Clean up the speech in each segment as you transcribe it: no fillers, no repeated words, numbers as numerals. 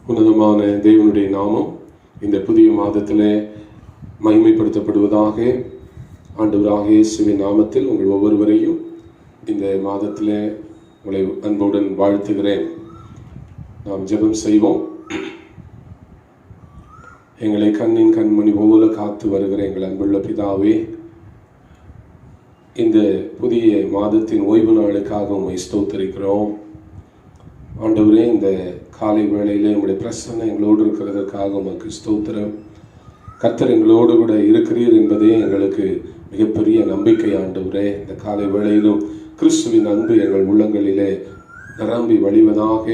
உன்னதமான தேவனுடைய நாமம் இந்த புதிய மாதத்திலே மகிமைப்படுத்தப்படுவதாக. ஆண்டவராகிய இயேசுவின் நாமத்தில் உங்கள் ஒவ்வொருவரையும் இந்த மாதத்திலே உங்களை அன்புடன் வாழ்த்துகிறேன். நாம் ஜெபம் செய்வோம். எங்களை கண்ணின் கண்மணி போல காத்து வருகிற எங்கள் அன்புள்ள பிதாவே, இந்த புதிய மாதத்தின் ஓய்வு நாளுக்காக உம்மை ஸ்தோத்திரிக்கிறோம். ஆண்டவரே, இந்த காலை வேளையிலே உங்களுடைய பிரசன்னம் எங்களோடு இருக்கிறதற்காக உமக்கு ஸ்தோத்திரம். கர்த்தர் எங்களோடு கூட இருக்கிறீர் என்பதே எங்களுக்கு மிகப்பெரிய நம்பிக்கை. ஆண்டவரே, இந்த காலை வேளையிலும் கிறிஸ்துவின் அன்பு எங்கள் உள்ளங்களிலே நிரம்பி வழிவதாக.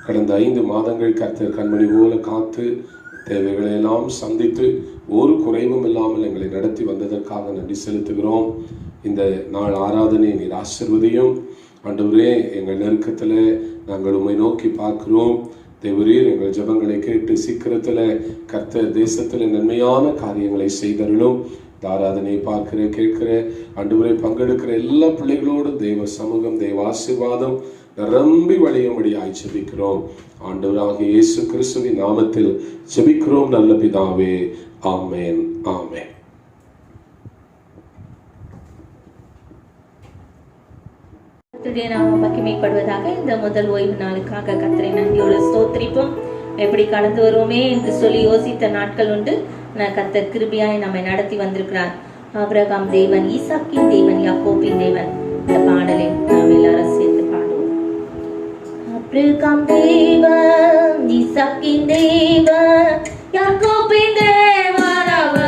கடந்த 5 மாதங்கள் கர்த்தர் கண்மணி போல காத்து தேவைகளை எல்லாம் சந்தித்து ஒரு குறைவும் இல்லாமல் எங்களை நடத்தி வந்ததற்காக நன்றி செலுத்துகிறோம். இந்த நாள் ஆராதனை நீர் ஆசீர்வதியும். ஆண்டவரே, எங்கள் நெருக்கத்தில் நாங்கள் உம்மை நோக்கி பார்க்கிறோம். தேவரீர், எங்கள் ஜெபங்களை கேட்டு சீக்கிரத்தில் கர்த்தர் தேசத்தில் நன்மையான காரியங்களை செய்தருளும். இந்த ஆராதனையை பார்க்கிற கேட்கிற ஆண்டவரை பங்கெடுக்கிற எல்லா பிள்ளைகளோடும் தேவ சமூகம், தேவ ஆசீர்வாதம் நிரம்பி வழியும்படியாய் ஜெபிக்கிறோம். ஆண்டவராகிய இயேசு கிறிஸ்துவின் நாமத்தில் ஜெபிக்கிறோம் நல்ல பிதாவே. ஆமென், ஆமென். நாமம் மகிமைப்படுவதாக. இந்த முதல் ஓய்வு நாளுக்காக கர்த்தரை நன்றியோடு ஸ்தோத்திரிப்போம். எப்படி கடந்து வருவோமே என்று சொல்லி யோசித்த நாட்கள் உண்டு. கர்த்தர் கிருபையாய் நம்மை நடத்தி வந்திருக்கிறார். ஆபிரகாம் தேவன், ஈசாக்கின் தேவன், யாக்கோபின் தேவன். இந்த பாடலை நாம் எல்லாரும் சேர்த்து பாடுவோம். ஆபிரகாம் தேவன், ஈசாக்கின் தேவன், யாக்கோபின் தேவன் அவர்.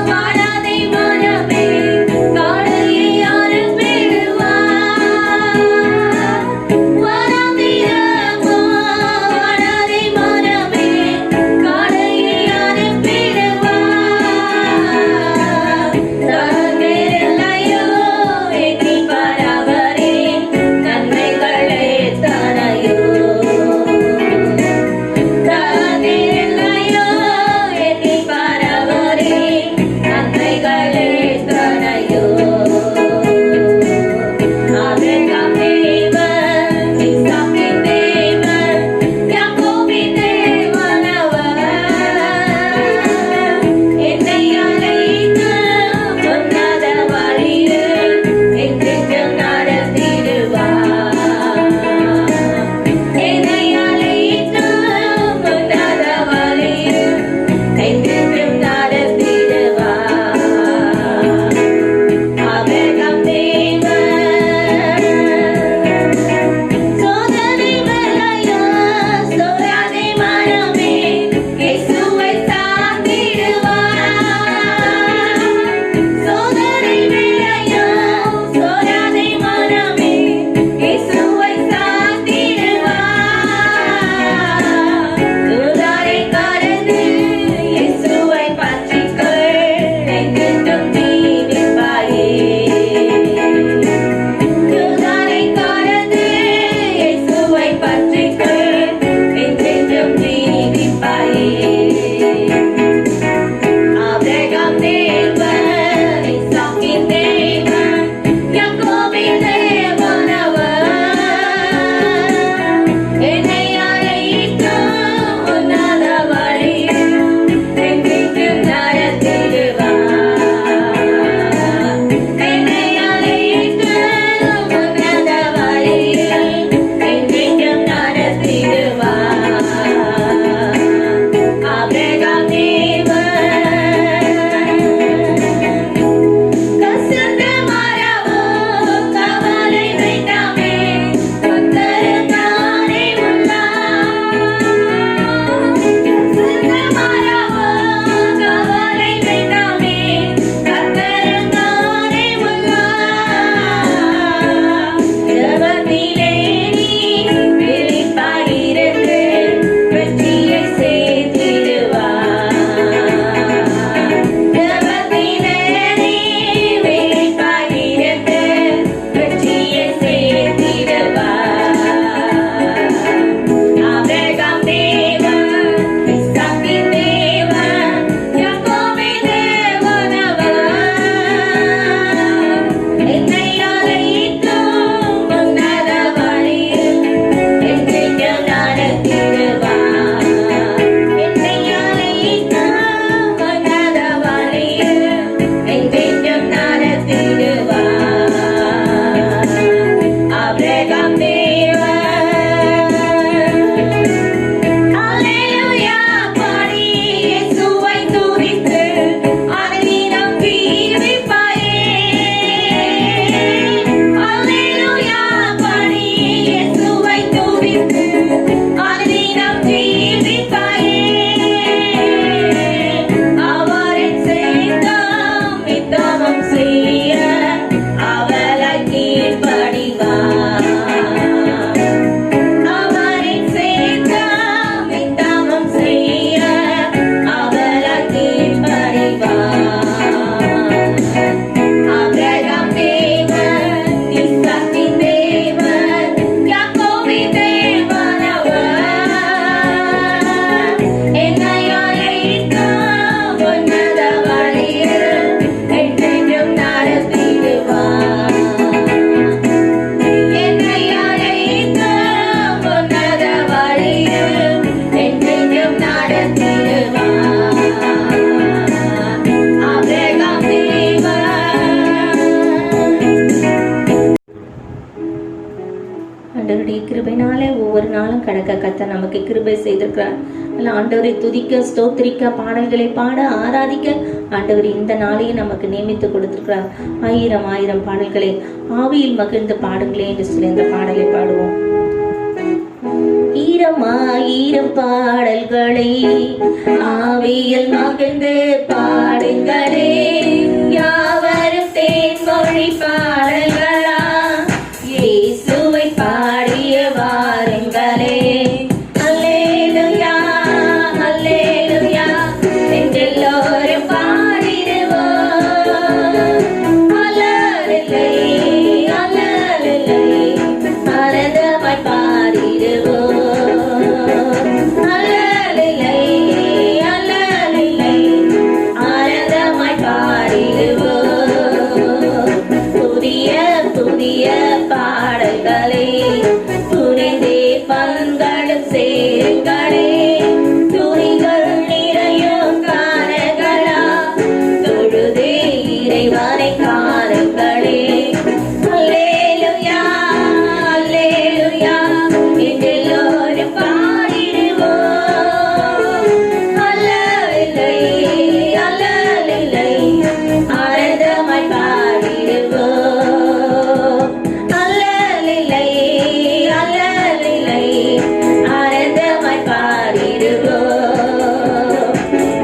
வாழாதே ஆண்டவருடைய கிருபைனாலே ஒவ்வொரு நாளும் கடக்க கத்த நமக்கு கிருபை செய்திருக்கிறார். ஆண்டவரை துதிக்க, ஸ்தோத்திரிக்க, பாடல்களை பாட, ஆராதிக்க ஆண்டவர் இந்த நாளையும் நமக்கு நியமித்து கொடுத்திருக்கிறார். 1000 பாடல்களை ஆவியில் மகிழ்ந்து பாடுங்களே என்று சொல்லி இந்த பாடலை பாடுவோம். ஈரம் பாடல்களை ஆவியில் மகிழ்ந்து பாடுங்களே, யாவரும் தேன்மொழி பாடல்களா இயேசுவை பாடிய வாருங்களே. அல்லேலூயா அல்லேலூயா என்றெல்லோரும் பாடிடுவோம். அல்லேலூயா அல்லேலூயா ஆனந்தமாய் பாடிடுவோம். அல்லேலூயா அல்லேலூயா ஆனந்தமாய் பாடிடுவோம். புதிய புதிய பாடல்களை புரிந்தே பங்களும் சேருங்களே, துணிகள் நிறையும் காணங்களா தொழுதே இறைவனை காணுங்களே. அல்லேலூயா அல்லேலூயா என்றெல்லோரும் பாடிடுவோம். அல்லேலூயா அல்லேலூயா ஆனந்தமாய் பாடிடுவோம். அல்லேலூயா அல்லேலூயா ஆனந்தமாய் பாடிடுவோம்.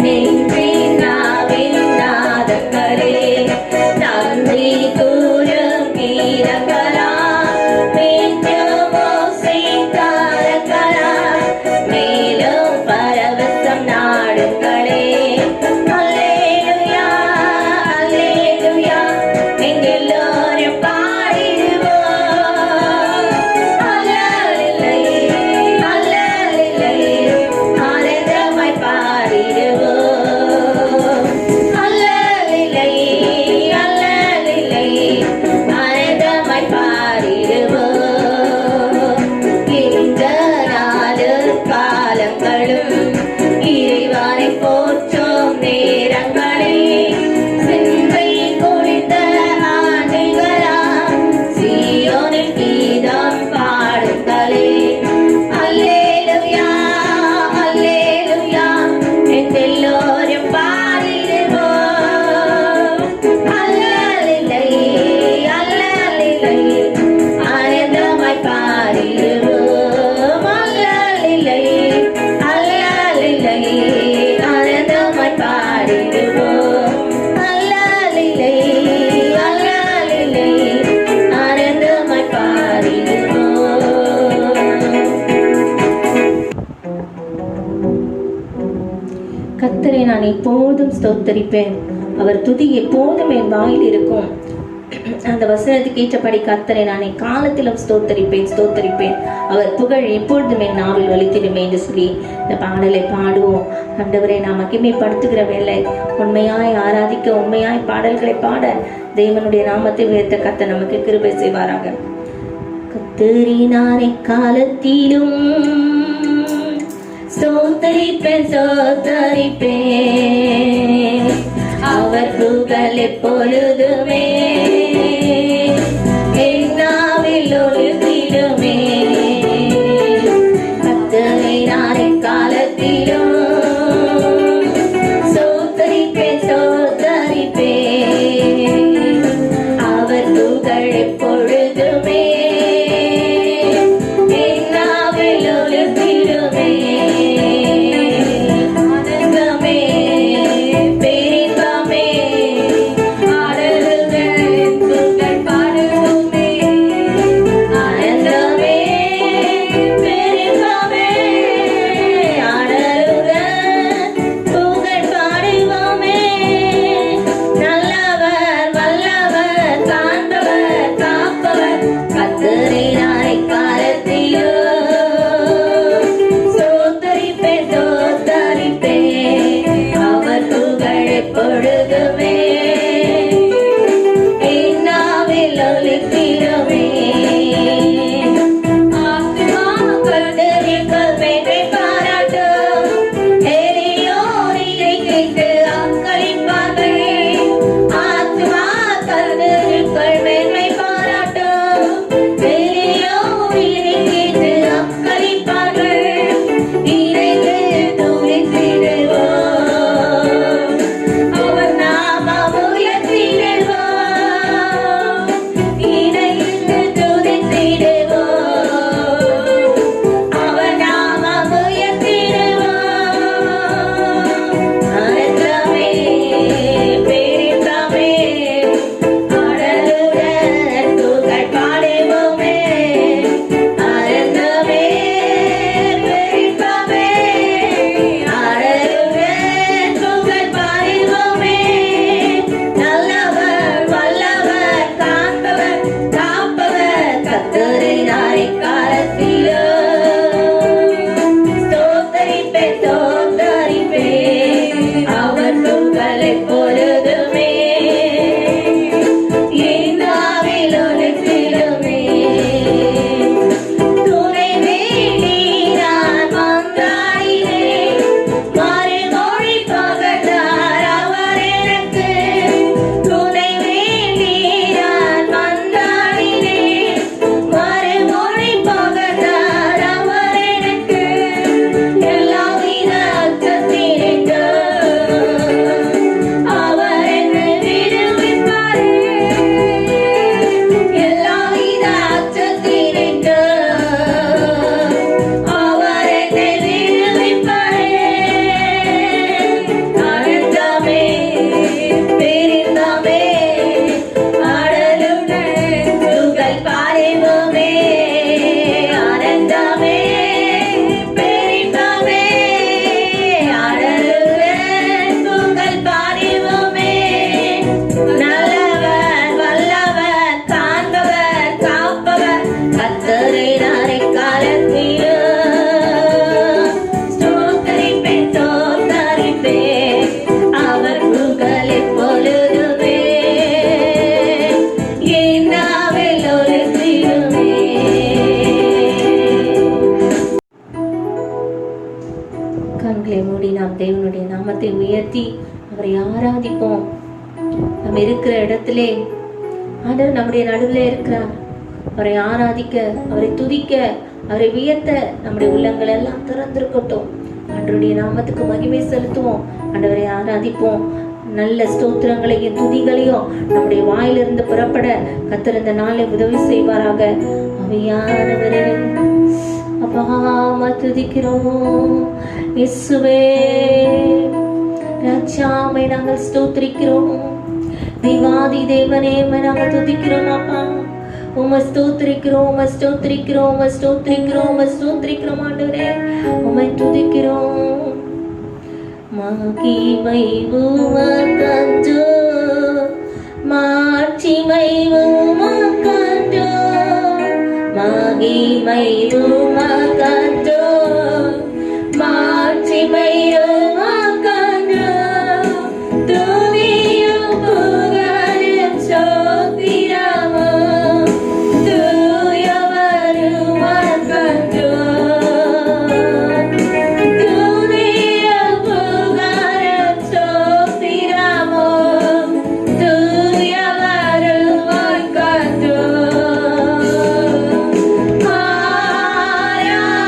நெஞ்சின் நாவின் நாதங்களே நன்றி கூறும் கீதங்களா, மீண்டும் ஓசை தாரங்களா, மேலும் பரவசம் நாடுங்களே. அல்லேலூயா அல்லேலூயா எல்லோரும் பாடிடுவோம். அல்லேலூயா அல்லேலூயா ஆனந்தமாய் பாடிடுவோம். அல்லேலூயா அல்லேலூயா ஆனந்தமாய் பாடிடுவோம். இந்த 4 காலங்களும் இறைவனை போற்றும் நேரங்களே, சென்றை குளித்த ஆண்டுகளா சீயோனில் கீதம் பாடுங்களே. அல்லேலூயா அல்லேலூயா என்றெல்லோரும் பாடிடுவோம். அல்லேலூயா அல்லேலூயா ஆனந்தமாய் பாடிடுவோம். அல்லேலூயா அல்லேலூயா ஆனந்தமாய் பாடிடுவோம். அல்லேலூயா அல்லேலூயா ஆனந்தமாய் பாடிடுவோம். கர்த்தரை நான் எப்போதும் ஸ்தோத்தரிப்பேன், அவர் துதி எப்போதும் என் வாயில் இருக்கும். அந்த வசனத்துக்கு ஏற்றபடி கர்த்தரை நான் காலத்திலும் ஸ்தோத்தரிப்பேன், அவர் புகழ் எப்பொழுதும் என் நாவில் ஒலித்திடுமே என்று சொல்லி இந்த பாடலை பாடுவோம். ஆண்டவரை நாம் மகிமைப்படுத்துகிற வேலை, உண்மையாய் ஆராதிக்க, உண்மையாய் பாடல்களை பாட தேவனுடைய நாமத்தை உயர்த்த கர்த்தர் நமக்கு கிருபை செய்வாராக. கர்த்தரை நான் காலத்திலும் ஸ்தோத்தரிப்பேன், அவர் புகழ் எப்பொழுதுமே என் நாவில் ஒலித்திடுமே. கர்த்தரை நான் காலத்திலும் ஸ்தோத்தரிப்பேன், அவர் புகழ் எப்பொழுதுமே என் நாவில் ஒலித்திடுமே. ஆனந்தமே பெரிதமே ஆடல்கள் கண்களை மூடி நாம் தேவனுடைய நாமத்தை உயர்த்தி அவரை ஆராதிப்போம். நம்ம இருக்கிற இடத்திலே ஆண்டவர் நம்முடைய நடுவில் இருக்கிறார். அவரை ஆராதிக்க, அவரை துதிக்க, அவரை உயர்த்த நம்முடைய உள்ளங்கள் எல்லாம் திறந்திருக்கட்டும். ஆண்டவருடைய நாமத்துக்கு மகிமை செலுத்துவோம். ஆண்டவரை ஆராதிப்போம். நல்ல ஸ்தோத்திரங்களையும் துதிகளையும் நம்முடைய வாயிலிருந்து புறப்பட கர்த்தர் இந்த நாளை உதவி செய்வாராக. ஆவியானவரே, அப்பா துதிக்கிறோம். இயேசுவே ராஜாவை நாங்கள் ஸ்தோத்திரிக்கிறோம். தேவாதி தேவனே நாங்கள் துதிக்கிறோம். அப்பா உம்மை ஸ்தோத்திரிக்கிறோம், உம்மை ஸ்தோத்திரிக்கிறோம், உம்மை ஸ்தோத்திரிக்கிறோம், உம்மை ஸ்தோத்திரிக்கிறோம். ஆண்டவரே உம்மை துதிக்கிறோம். மகிமை உமக்கன்றோ, மாட்சிமை உமக்கன்றோ, மகிமை உமக்கன்றோ, மாட்சிமை உமக்கன்றோ, துதியும் புகழும் ஸ்தோத்திரமும் தூயவர் உமக்கன்றோ. ஆராதனை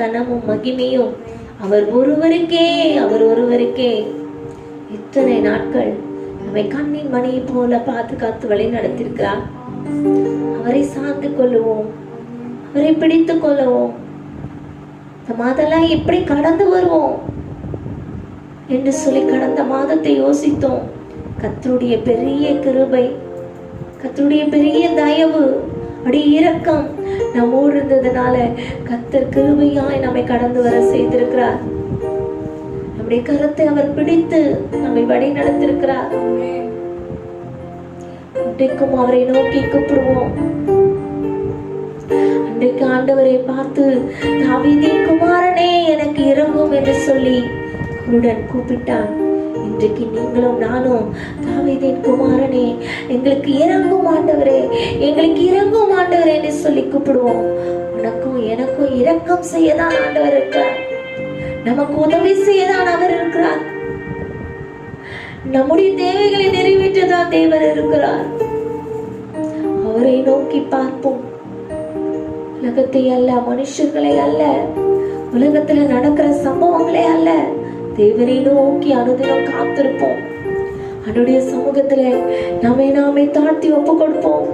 கனமும் மகிமையும் அவர் ஒருவருக்கே. இத்தனை நாட்கள் நம்மை கண்ணின் மணியை போல பார்த்து காத்து வழி நடத்திருக்கிறார். அவரை சார்ந்து கொள்ளுவோம், அவரை பிடித்து கொள்ளுவோம். இந்த மாதெல்லாம் எப்படி கடந்து வருவோம் என்று சொல்லி கடந்த மாதத்தை யோசித்தோம். கர்த்தருடைய பெரிய கிருபை, கர்த்தருடைய பெரிய தயவு, அப்படி இரக்கம் நம்மோடு இருந்ததுனால கர்த்தர் கிருபையாய் நம்மை கடந்து வர செய்திருக்கிறார். நம்முடைய கரத்தை அவர் பிடித்து நம்மை வழி நடத்திருக்கிறார். இன்றைக்கும் அவரை நோக்கி கூப்பிடுவோம். அன்றைக்கு ஆண்டவரை பார்த்து தாவீதின் குமாரனே எனக்கு இறங்கும் என்று சொல்லி குருடன் கூப்பிட்டான். இன்றைக்கு நீங்களும் நானும் தாவீதின் குமாரனே எங்களுக்கு இறங்கும் ஆண்டவரே, எங்களுக்கு இறங்கும் ஆண்டவரே என்று சொல்லி கூப்பிடுவோம். உனக்கும் எனக்கும் இரக்கம் செய்யதான் ஆண்டவர் இருக்கிறார். நமக்கு உதவி செய்யதான் அவர் இருக்கிறார். நம்முடைய தேவைகளை நிறைவேற்றதான் தேவன் இருக்கிறார். அவரை நோக்கி பார்ப்போம். உலகத்தை அல்ல, மனுஷர்களை அல்ல, உலகத்துல நடக்கிற சம்பவங்களே அல்ல, தேவனை நோக்கி அனுதினம் காத்திருப்போம். அவருடைய சமூகத்துல நாமே தாழ்த்தி ஒப்பு கொடுப்போம்.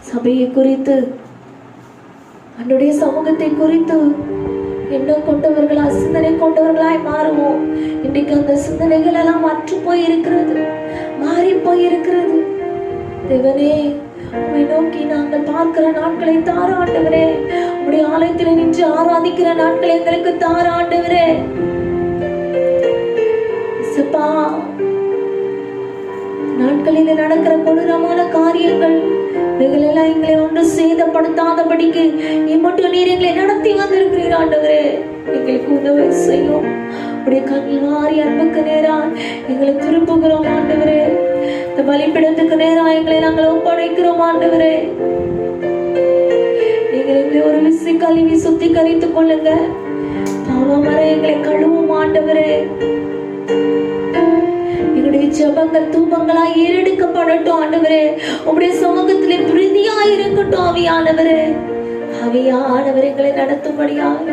சபையை குறித்து, அவருடைய சமூகத்தை குறித்து எண்ணம் கொண்டவர்களாய், சிந்தனை கொண்டவர்களாய் மாறுவோம். இன்றைக்கு அந்த சிந்தனைகள் எல்லாம் மாற்றி போயிருக்கிறது, மாறி போயிருக்கிறது. தேவனே, உம்மை நோக்கி நாங்கள் பார்க்கிற நாட்களை தார ஆண்டவரே. உம்முடைய ஆலயத்தில் நின்று ஆராதிக்கிற நாட்களை எங்களுக்கு தார ஆண்டவரே. நாட்களில் நடக்கிற கொடூரமான காரியங்கள் இவைகளெல்லாம் எங்களை ஒன்று சேதப்படுத்தாதபடிக்கு இம்மட்டும் நீர் எங்களை நடத்தி வந்திருக்கிறீர் ஆண்டவரே. எங்களுக்கு உதவி செய்யும். உடைய கல்வாரி அன்புக்கு நேரா எங்களை திருப்புகிறோம் ஆண்டவரே. இந்த பலிப்பிடத்துக்கு நேரா எங்களை நாங்கள் ஒப்படைக்கிறோம் ஆண்டவரே. நீங்கள் எங்களை ஒரு விசி கழுவி சுத்திகரித்துக் கொள்ளுங்க. பாவமர எங்களை கழுவும் ஆண்டவரே. எங்களுடைய ஜெபங்கள் தூபங்களாய் ஏறெடுக்கப்படட்டும் ஆண்டவரே. உம்முடைய சமூகத்திலே பிரீதியாய் இருக்கட்டும் ஆவியானவரே. ஆவியானவர் எங்களை நடத்தும்படியாய்,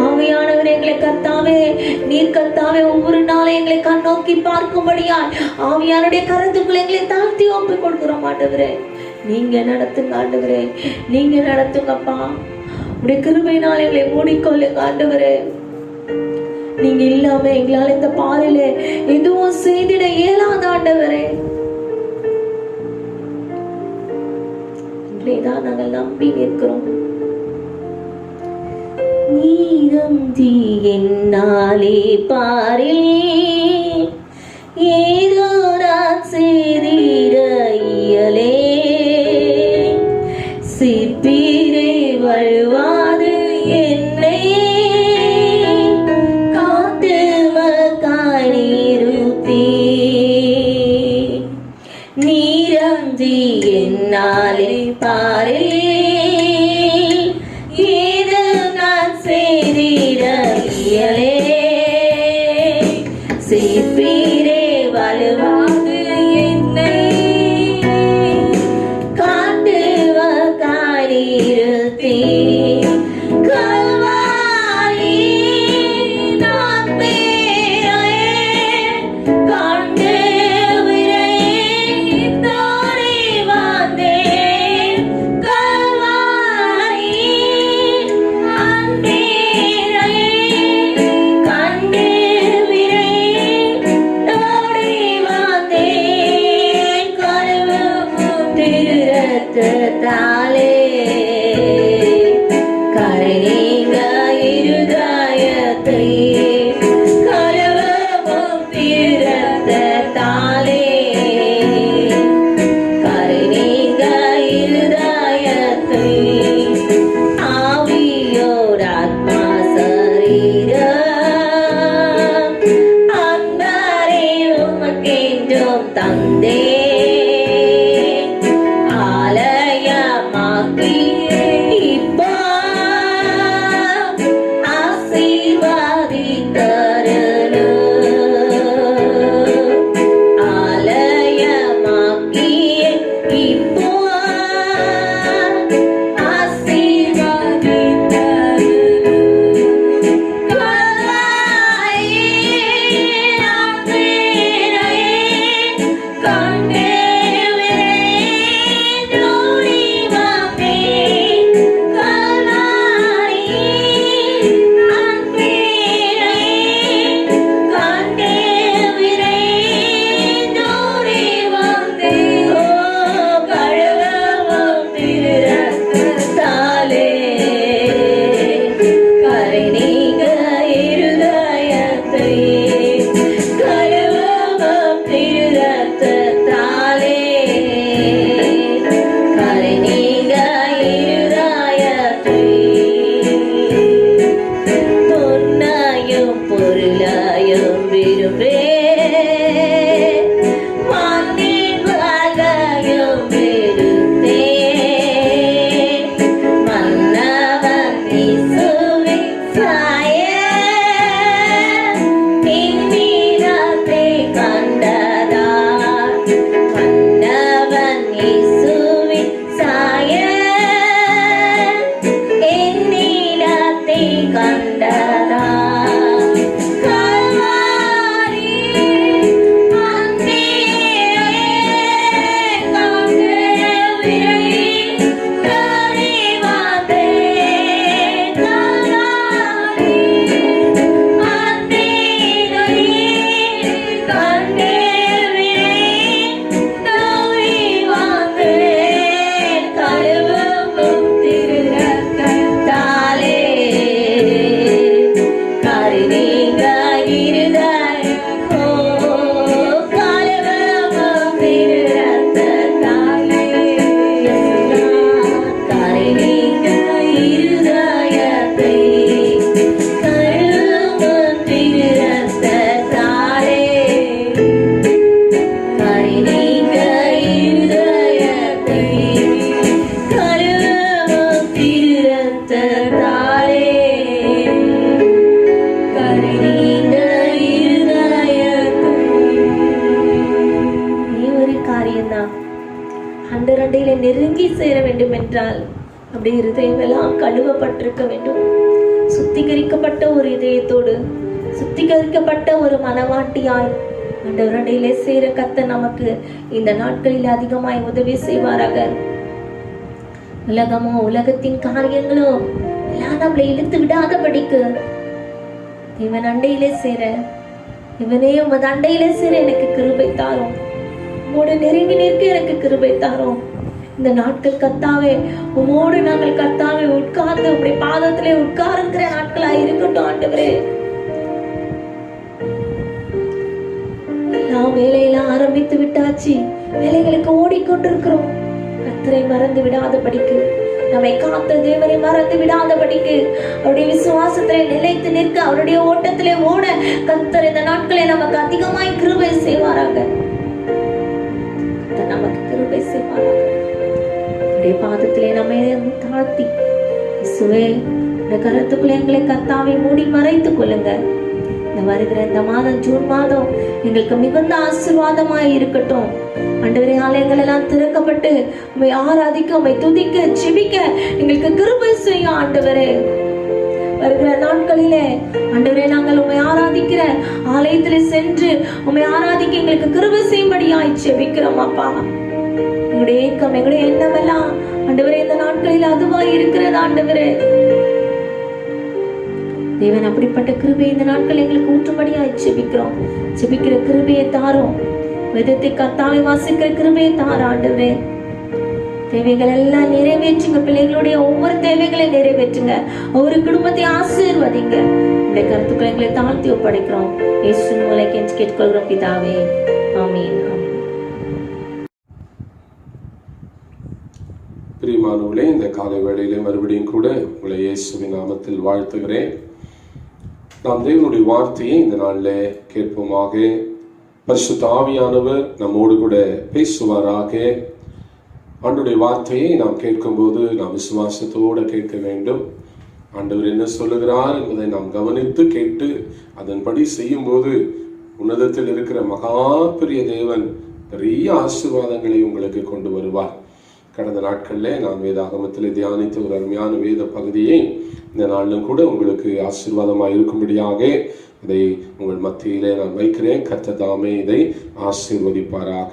ஆவியானவர் எங்களை கர்த்தாவே, நீர் கர்த்தாவே ஒவ்வொரு நாளும் எங்களை கண்ணோக்கி பார்க்கும்படியாய் ஆவியானுடைய கருத்துக்களை எங்களை தாழ்த்தி ஒப்பு கொடுக்கிறோம் ஆண்டவரே. நீங்க நடத்துங்க ஆண்டவரே, நீங்க நடத்துங்கப்பா. உடைய கிருபையினால் எங்களை மூடிக்கொள்ளுங்க ஆண்டவரே. நீங்க இல்லாம எங்களால் இந்த பாறையில எதுவும் செய்திட இயலாத ஆண்டவரே. இன்றைதான் நாங்கள் நம்பி நிற்கிறோம். நீரந்தி என்னாலே பாரில் ஏதோ நான் செய்திட இயலே, சிப்பிரே வழுவாது என்னை காத்து மக்காய் நிறுத்தி. நீரந்தி என்னாலே பாரில் ஏதோ நான் செய்திட இயலே, சிப்பிரே வழுவாது என்னை காத்து மக்காய் நிறுத்தி. கல்வாரி நான் பேரையே கண்டு விரைந்தோடி வந்தேன். கல்வாரி நான் பேரையே கண்டு விரைந்தோடி வந்தேன். கருவும் திருரத்தத்தாலே கரைநீங்க இருதயத்தை, கருவும் திருரத்தத்தாலே கரைநீங்க இருதயத்தை. ஆவியோடு ஆத்மா சரீரம் அன்பரே உமக்கென்றும் தந்தே, ஆலயமாக்கி இப்போ ஆசீர்வதித்தருளும். ஆலயமாக்கி இப்போ ஆசீர்வதித்தருளும். காரியம்தான். அண்டரண்டையில நெருங்கி சேர வேண்டும் என்றால் அப்படி இருதயம் எல்லாம் கழுவப்பட்டிருக்க வேண்டும். சுத்திகரிக்கப்பட்ட ஒரு இதயத்தோடு, சுத்திகரிக்கப்பட்ட ஒரு மனவாட்டியாய் ஆண்டவரண்டையிலே சேர கர்த்தர் நமக்கு இந்த நாட்களில் அதிகமாய் உதவி செய்வாராக. உலகமோ உலகத்தின் காரியங்களோ எல்லாம் நம்மளை இழுத்து விடாதபடிக்கு இவன் அண்டையிலே சேர, இவனே உமது அண்டையிலே சேர எனக்கு கிருபை தாரும், உம்மோடு நெருங்கி நிற்க எனக்கு கிருபை தாரும். இந்த நாட்கள் கர்த்தாவே உம்மோடு நாங்கள் கர்த்தாவே உட்கார்ந்து உம்முடைய பாதத்திலே உட்கார்ந்துக்கிற நாட்களா இருக்கட்டும் ஆண்டவரே. எல்லாம் வேலையெல்லாம் ஆரம்பித்து விட்டாச்சு, வேலைகளுக்கு ஓடிக்கொண்டிருக்கிறோம். கர்த்தரை மறந்து விடாதபடிக்கு, நம்மை காத்த தேவனை மறந்து விடாதபடிக்கு, அவருடைய விசுவாசத்திலே நிலைத்து நிற்க, அவருடைய ஓட்டத்திலே ஓட கர்த்தர் இந்த நாட்களை நமக்கு அதிகமாய் கிருபை செய்வாராக. நமக்கு கிருபை செய்வாராக. அவருடைய பாதத்திலே நம்மை தாழ்த்தி, இயேசுவே இந்த கருத்துக்குள்ள எங்களை கர்த்தாவை மூடி மறைத்துக் கொள்ளுங்க. இந்த வருகிற இந்த மாதம், ஜூன் மாதம் எங்களுக்கு மிகுந்த ஆசீர்வாதமாய் இருக்கட்டும் ஆண்டவரே. ஆலயங்கள் எல்லாம் திறக்கப்பட்டு உம்மை ஆராதிக்க, உம்மை துதிக்க, ஜெபிக்க எங்களுக்கு கிருபை செய்யும் ஆண்டவரே. வருகிற நாட்களிலே ஆண்டவரே நாங்கள் உம்மை ஆராதிக்கிற ஆலயத்திலே சென்று உம்மை ஆராதிக்க எங்களுக்கு கிருபை செய்யும்படியாய் ஜெபிக்கிறோம் அப்பா. எங்களுடைய ஏக்கம், எங்களுடைய எண்ணம் எல்லாம் ஆண்டவரே இந்த நாட்களில் அதுவாய் இருக்கிறது ஆண்டவரே. தேவன் அப்படிப்பட்ட கிருபை இந்த நாட்கள் எங்களுக்கு ஊற்றும்படியாய் ஜெபிக்கிறோம். ஜெபிக்கிற கிருபையை தாரும், வேதத்தை கர்த்தாவை வாசிக்கிற கிருபையை தார ஆண்டவரே. தேவைகள் எல்லாம் நிறைவேற்றுங்க, பிள்ளைகளுடைய ஒவ்வொரு தேவைகளையும் நிறைவேற்றுங்க, ஒவ்வொரு குடும்பத்தை ஆசீர்வதிங்க. இந்த கருத்துக்களை எங்களை தாழ்த்தி ஒப்படைக்கிறோம். இயேசுவின் மூலம் கெஞ்சி கேட்டுக்கொள்கிறோம் பிதாவே, ஆமென். பிரியமானவர்களே, இந்த காலை வேளையிலே மறுபடியும் கூட உங்களை இயேசுவின் நாமத்தில் வாழ்த்துகிறேன். நாம் தேவனுடைய வார்த்தையை இந்த நாளில் கேட்போமாக. பரிசுத்த ஆவியானவர் நம்மோடு கூட பேசுவாராக. ஆண்டவருடைய வார்த்தையை நாம் கேட்கும்போது நாம் விசுவாசத்தோடு கேட்க வேண்டும். ஆண்டவர் என்ன சொல்லுகிறார் என்பதை நாம் கவனித்து கேட்டு அதன்படி செய்யும்போது உன்னதத்தில் இருக்கிற மகா பெரிய தேவன் பெரிய ஆசீர்வாதங்களை உங்களுக்கு கொண்டு வருவார். கடந்த நாட்களில் நான் வேதாகமத்தில் தியானித்த ஒரு அருமையான வேத பகுதியை இந்த நாளிலும் கூட உங்களுக்கு ஆசீர்வாதமாக இருக்கும்படியாக இதை உங்கள் மத்தியிலே நான் வைக்கிறேன். கர்த்தர் தாமே இதை ஆசீர்வதிப்பாராக.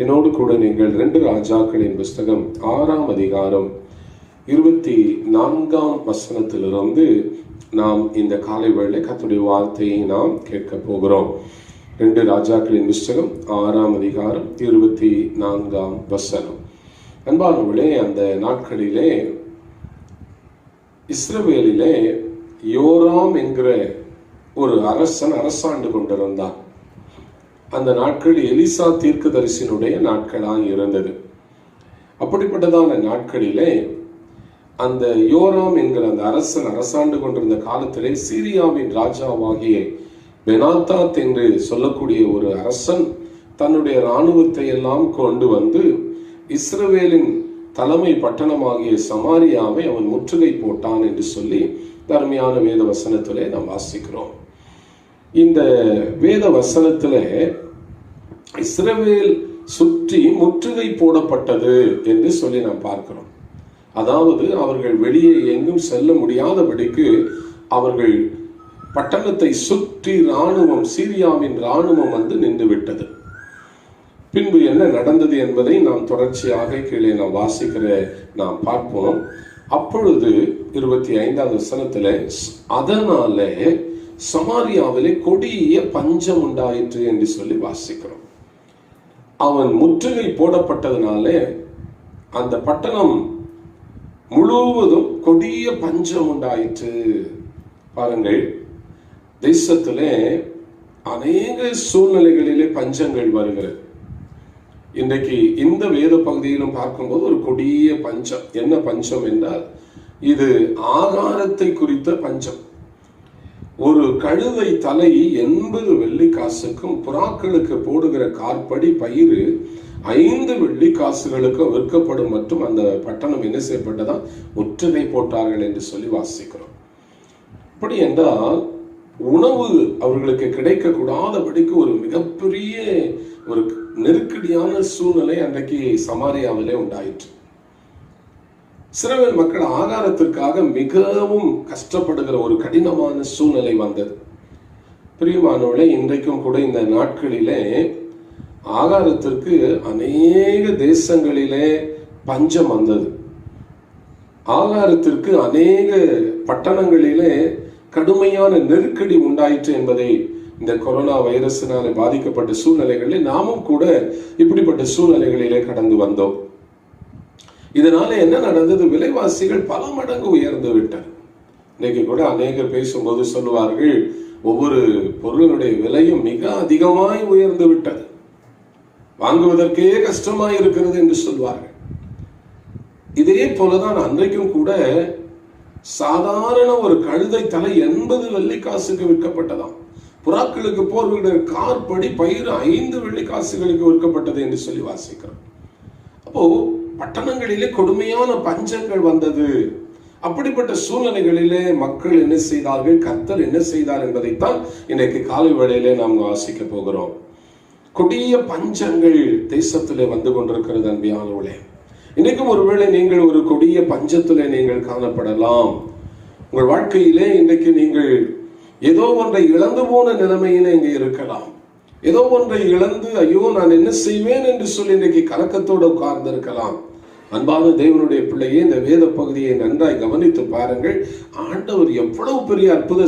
என்னோடு கூட நீங்கள் 2 ராஜாக்களின் புஸ்தகம் 6ஆம் அதிகாரம் 24ஆம் வசனத்திலிருந்து நாம் இந்த காலை வேளை கர்த்தருடைய வார்த்தையை நாம் கேட்க போகிறோம். 2 ராஜாக்களின் புஸ்தகம் 6ஆம் அதிகாரம் 24ஆம் வசனம். அன்பானவர்களே, அந்த நாட்களிலே இஸ்ரவேலிலே யோராம் என்கிற ஒரு அரசன் அரசாண்டு கொண்டிருந்தான். அந்த நாட்கள் எலிசா தீர்க்கதரிசியினுடைய நாட்களாக இருந்தது. அப்படிப்பட்டதான நாட்களிலே அந்த யோராம் என்கிற அந்த அரசன் அரசாண்டு கொண்டிருந்த காலத்திலே சீரியாவின் ராஜாவாகிய பெனாதாத் என்று சொல்லக்கூடிய ஒரு அரசன் தன்னுடைய இராணுவத்தை எல்லாம் கொண்டு வந்து இஸ்ரவேலின் தலைமை பட்டணமாகிய சமாரியாவை அவன் முற்றுகை போட்டான் என்று சொல்லி தர்மையான வேத வசனத்திலே நாம் வாசிக்கிறோம். இந்த வேத வசனத்திலே இஸ்ரவேல் சுற்றி முற்றுகை போடப்பட்டது என்று சொல்லி நாம் பார்க்கிறோம். அதாவது அவர்கள் வெளியே எங்கும் செல்ல முடியாதபடிக்கு அவர்கள் பட்டணத்தை சுற்றி இராணுவம், சீரியாவின் இராணுவம் வந்து நின்று விட்டது. பின்பு என்ன நடந்தது என்பதை நாம் தொடர்ச்சியாக கீழே நாம் வாசிக்கிற நாம் பார்ப்போம். அப்பொழுது 25ஆவது வசனத்திலே அதனாலே சமாரியாவிலே கொடிய பஞ்சம் உண்டாயிற்று என்று சொல்லி வாசிக்கிறோம். அவன் முற்றுகை போடப்பட்டதுனாலே அந்த பட்டணம் முழுவதும் கொடிய பஞ்சம் உண்டாயிற்று. பாருங்கள், தேசத்திலே அநேக சூழ்நிலைகளிலே பஞ்சங்கள் வருகிறது. இன்றைக்கு இந்த வேத பகுதியிலும் பார்க்கும்போது ஒரு கொடிய பஞ்சம். என்ன பஞ்சம் என்றால் இது ஆகாரத்தை குறித்த பஞ்சம். ஒரு கழுதை தலை 80 வெள்ளிக்காசுக்கும் புறாக்களுக்கு போடுகிற காற்படி பயிர் 5 வெள்ளிக்காசுகளுக்கும் விற்கப்படும் மற்றும் அந்த பட்டணம் என்ன செய்யப்பட்டதா முற்றுகை போட்டார்கள் என்று சொல்லி வாசிக்கிறோம். அப்படி என்றால் உணவு அவர்களுக்கு கிடைக்க கூடாதபடிக்கு ஒரு மிகப்பெரிய ஒரு நெருக்கடியான சூழ்நிலை அன்றைக்கு சமாரியாவிலே உண்டாயிற்று. இஸ்ரவேல் மக்கள் ஆகாரத்திற்காக மிகவும் கஷ்டப்படுகிற ஒரு கடினமான சூழ்நிலை வந்தது. பிரியமானவர்களே, இன்றைக்கும் கூட இந்த நாட்களிலே ஆகாரத்திற்கு அநேக தேசங்களிலே பஞ்சம் வந்தது. ஆகாரத்திற்கு அநேக பட்டணங்களிலே கடுமையான நெருக்கடி உண்டாயிற்று என்பதை இந்த கொரோனா வைரஸினால பாதிக்கப்பட்ட சூழ்நிலைகளில் நாமும் கூட இப்படிப்பட்ட சூழ்நிலைகளிலே கடந்து வந்தோம். இதனால என்ன நடந்தது? விலைவாசிகள் பல மடங்கு உயர்ந்து விட்டன. இன்னைக்கு கூட அநேகர் பேசும்போது சொல்லுவார்கள், ஒவ்வொரு பொருளினுடைய விலையும் மிக அதிகமாய் உயர்ந்து விட்டது, வாங்குவதற்கே கஷ்டமாய் இருக்கிறது என்று சொல்வார்கள். இதே போலதான் அன்றைக்கும் கூட சாதாரண ஒரு கழுதை தலை 80 வெள்ளிக்காசுக்கு விற்கப்பட்டதாம். புறாக்களுக்கு போர் வீடு கார்படி பயிர் 5 வெள்ளிக்காசுகளுக்கு விற்கப்பட்டது என்று சொல்லி வாசிக்கிறோம். அப்போ பட்டணங்களிலே கொடுமையான பஞ்சங்கள் வந்தது. அப்படிப்பட்ட சூழ்நிலைகளிலே மக்கள் என்ன செய்தார்கள், கர்த்தர் என்ன செய்தார் என்பதைத்தான் இன்றைக்கு காலை வேளையிலே நாம் வாசிக்க போகிறோம். கொடிய பஞ்சங்கள் தேசத்திலே வந்து கொண்டிருக்கிறது. அன்பியானவர்களே, இன்றைக்கும் ஒருவேளை நீங்கள் ஒரு கொடிய பஞ்சத்திலே நீங்கள் காணப்படலாம். உங்கள் வாழ்க்கையிலே இன்றைக்கு நீங்கள் ஏதோ ஒன்றை இழந்து போன நிலைமையிலே இங்கே இருக்கலாம். ஏதோ ஒன்றை இழந்து ஐயோ நான் என்ன செய்வேன் என்று சொல்லி இன்றைக்கு கலக்கத்தோடு உட்கார்ந்து இருக்கலாம். அன்பான தேவனுடைய பிள்ளையே, இந்த வேத பகுதியை நன்றாய் கவனித்து பாருங்கள். ஆண்டவர் எவ்வளவு பெரிய அற்புத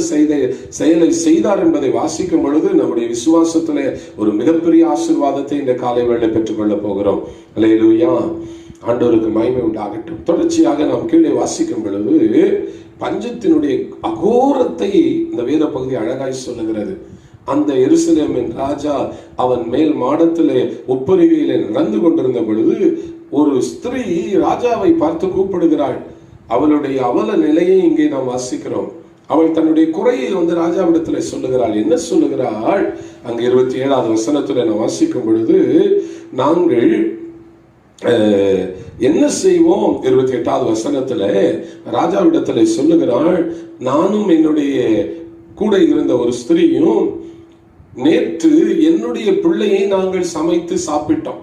செயலை செய்தார் என்பதை வாசிக்கும் பொழுது நம்முடைய விசுவாசத்திலே ஒரு மிகப்பெரிய ஆசீர்வாதத்தை இந்த காலை வேளை பெற்றுக்கொள்ள போகிறோம். அல்லேலூயா, ஆண்டவருக்கு மகிமை உண்டாகட்டும். தொடர்ச்சியாக நாம் கீழே வாசிக்கும் பொழுது பஞ்சத்தினுடைய அகோரத்தை இந்த வேத பகுதி அழகாய் சொல்லுகிறது. அந்த எருசலேமின் ராஜா அவன் மேல் மாடத்திலே ஒப்பரிகையிலே நடந்து கொண்டிருந்த பொழுது ஒரு ஸ்திரீ ராஜாவை பார்த்து கூப்பிடுகிறாள். அவளுடைய அவல நிலையை இங்கே நாம் வாசிக்கிறோம். அவள் தன்னுடைய குறையை ராஜாவிடத்துல சொல்லுகிறாள். என்ன சொல்லுகிறாள்? அங்க 27வது வசனத்துல நான் வாசிக்கும் பொழுது, நாங்கள் என்ன செய்வோம்? 28வது வசனத்துல ராஜாவிடத்துல சொல்லுகிறாள், நானும் என்னுடைய கூட இருந்த ஒரு ஸ்திரீயும் நேற்று என்னுடைய பிள்ளையை நாங்கள் சமைத்து சாப்பிட்டோம்.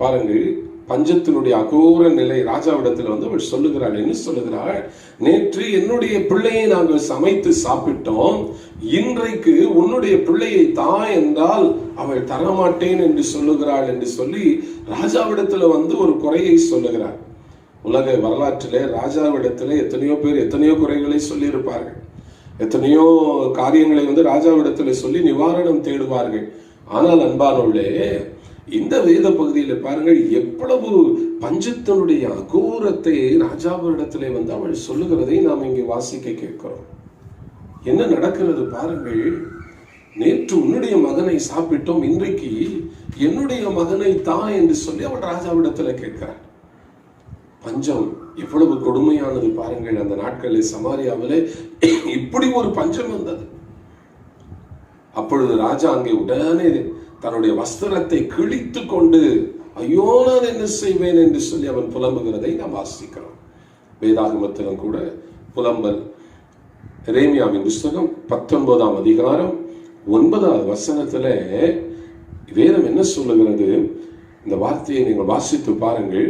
பாருங்கள், பஞ்சத்தினுடைய அகோர நிலை ராஜாவிடத்தில் அவள் சொல்லுகிறாள். என்ன சொல்லுகிறாள்? நேற்று என்னுடைய பிள்ளையை நாங்கள் சமைத்து சாப்பிட்டோம், இன்றைக்கு உன்னுடைய பிள்ளையை தா என்றால் அவள் தரமாட்டேன் என்று சொல்லுகிறாள் என்று சொல்லி ராஜாவிடத்துல ஒரு குறையை சொல்லுகிறாள். உலக வரலாற்றிலே ராஜாவிடத்துல எத்தனையோ பேர் எத்தனையோ குறைகளை சொல்லி இருப்பார்கள். எத்தனையோ காரியங்களை ராஜாவிடத்துல சொல்லி நிவாரணம் தேடுவார்கள். ஆனால் அன்பானவர்களே, இந்த வேத பகுதியில பாருங்கள், எவ்வளவு பஞ்சத்தினுடைய அகோரத்தை ராஜாவிடத்திலே அவள் சொல்லுகிறதை நாம் இங்கே வாசிக்க கேட்கிறோம். என்ன நடக்கிறது பாருங்கள். நேற்று உன்னுடைய மகனை சாப்பிட்டோம், இன்றைக்கு என்னுடைய மகனை தா என்று சொல்லி அவள் ராஜாவிடத்துல கேட்கிறாள். பஞ்சம் எவ்வளவு கொடுமையானது பாருங்கள். அந்த நாட்களில் சமாரியாவிலே இப்படி ஒரு பஞ்சம் வந்தது. அப்பொழுது ராஜா அங்கே உடனே தன்னுடைய வஸ்திரத்தை கிழித்து கொண்டு ஐயோ நான் என்ன செய்வேன் என்று சொல்லி அவன் புலம்புகிறதை நாம் வாசிக்கிறோம். வேதாகமத்திலும் கூட புலம்பல். எரேமியாவின் புஸ்தகம் 19ஆம் அதிகாரம் 9வது வசனத்துல வேதம் என்ன சொல்லுகிறது? இந்த வார்த்தையை நீங்கள் வாசித்து பாருங்கள்.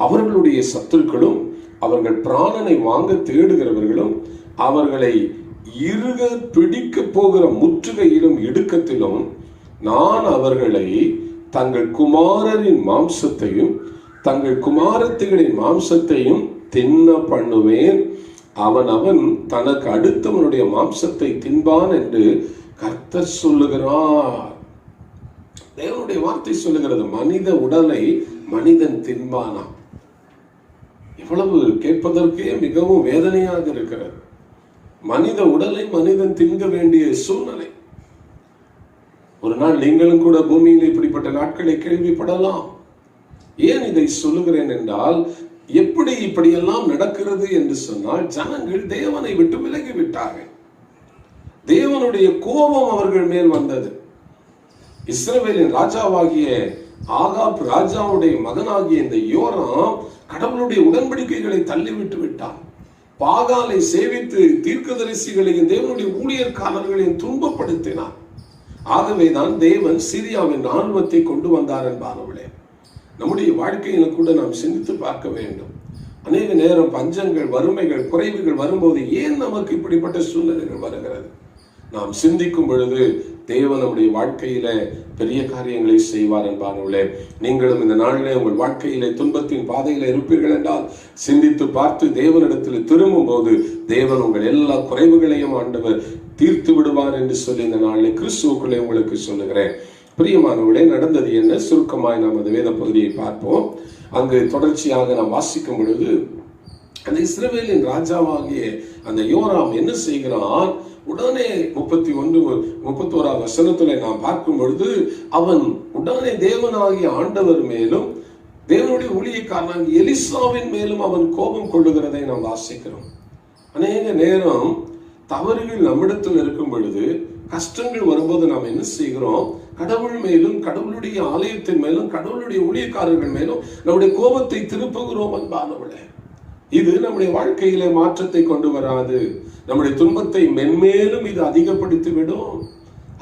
அவர்களுடைய சத்துருக்களும் அவர்கள் பிராணனை வாங்க தேடுகிறவர்களும் அவர்களை இறுக பிடிக்க போகிற முற்றுகையிலும் இடுக்கத்திலும் நான் அவர்களை தங்கள் குமாரரின் மாம்சத்தையும் தங்கள் குமாரத்திகளின் மாம்சத்தையும் தின்ன பண்ணுவேன், அவன் தனக்கு அடுத்தவனுடைய மாம்சத்தை தின்பான் என்று கர்த்தர் சொல்லுகிறார். தேவனுடைய வார்த்தை சொல்லுகிறது, மனித உடலை மனிதன் தின்பானா. எவ்வளவு கேட்பதற்கே மிகவும் வேதனையாக இருக்கிறது. மனித உடலை மனிதன் தின்க வேண்டிய சூழ்நிலை. ஒரு நாள் நீங்களும் கூட பூமியில் இப்படிப்பட்ட நாட்களை கேள்விப்படலாம். ஏன் இதை சொல்லுகிறேன் என்றால், எப்படி இப்படியெல்லாம் நடக்கிறது என்று சொன்னால், ஜனங்கள் தேவனை விட்டு விலகி விட்டார்கள். தேவனுடைய கோபம் அவர்கள் மேல் வந்தது. இஸ்ரவேலின் ராஜாவாகிய ஆகாப் ராஜாவுடைய மகனாகிய இந்த யோராம் கடவுளுடைய உடன்படிக்கைகளை தள்ளிவிட்டு விட்டான். பாகாலை சேவித்து தீர்க்கதரிசிகளையும் தேவனுடைய ஊழியர்காரர்களையும் துன்பப்படுத்தினான். ஆகவேதான் தேவன் சிரியாவின் ராணுவத்தை கொண்டு வந்தார் என்பார்களே. நம்முடைய வாழ்க்கையில கூட நாம் சிந்தித்து பார்க்க வேண்டும். அநேக நேரம் பஞ்சங்கள், வறுமைகள், குறைவுகள் வரும்போது ஏன் நமக்கு இப்படிப்பட்ட சூழ்நிலைகள் வருகிறது? நாம் சிந்திக்கும் பொழுது தேவன் நம்முடைய வாழ்க்கையில பெரிய காரியங்களை செய்வார் என்பார்களே. நீங்களும் இந்த நாளிலே உங்கள் வாழ்க்கையிலே துன்பத்தின் பாதையில இருப்பீர்கள் என்றால் சிந்தித்து பார்த்து தேவனிடத்தில் திரும்பும் போது தேவன் உங்கள் எல்லா குறைவுகளையும் ஆண்டவர் தீர்த்து விடுவார் என்று சொல்லி இந்த நாளிலே கிறிஸ்துவுக்குள்ளே உங்களுக்கு சொல்லுகிறேன். பிரியமானவர்களே, நடந்தது என்ன? சுருக்கமாய் நாம் அந்த வேத பகுதியை பார்ப்போம். அங்கு தொடர்ச்சியாக நாம் வாசிக்கும் பொழுது அந்த இஸ்ரவேலின் ராஜாவாகிய அந்த யோராம் என்ன செய்கிறான்? உடனே 31 வசனத்துல நாம் பார்க்கும் பொழுது அவன் உடனே தேவனாகிய ஆண்டவர் மேலும் தேவனுடைய ஊழியக்காரனாகிய எலிசாவின் மேலும் அவன் கோபம் கொள்ளுகிறதை நாம் வாசிக்கிறோம். அநேக நேரம் தவறுகள் நம்மிடத்தில் இருக்கும் பொழுது, கஷ்டங்கள் வரும்போது நாம் என்ன செய்கிறோம்? கடவுள் மேலும், கடவுளுடைய ஆலயத்தின் மேலும், கடவுளுடைய ஊழியக்காரர்கள் மேலும் நம்முடைய கோபத்தை திருப்புகிறோம் என்பானவளே. இது நம்முடைய வாழ்க்கையில மாற்றத்தை கொண்டு வராது. நம்முடைய துன்பத்தை மென்மேலும் இது அதிகப்படுத்தி விடும்.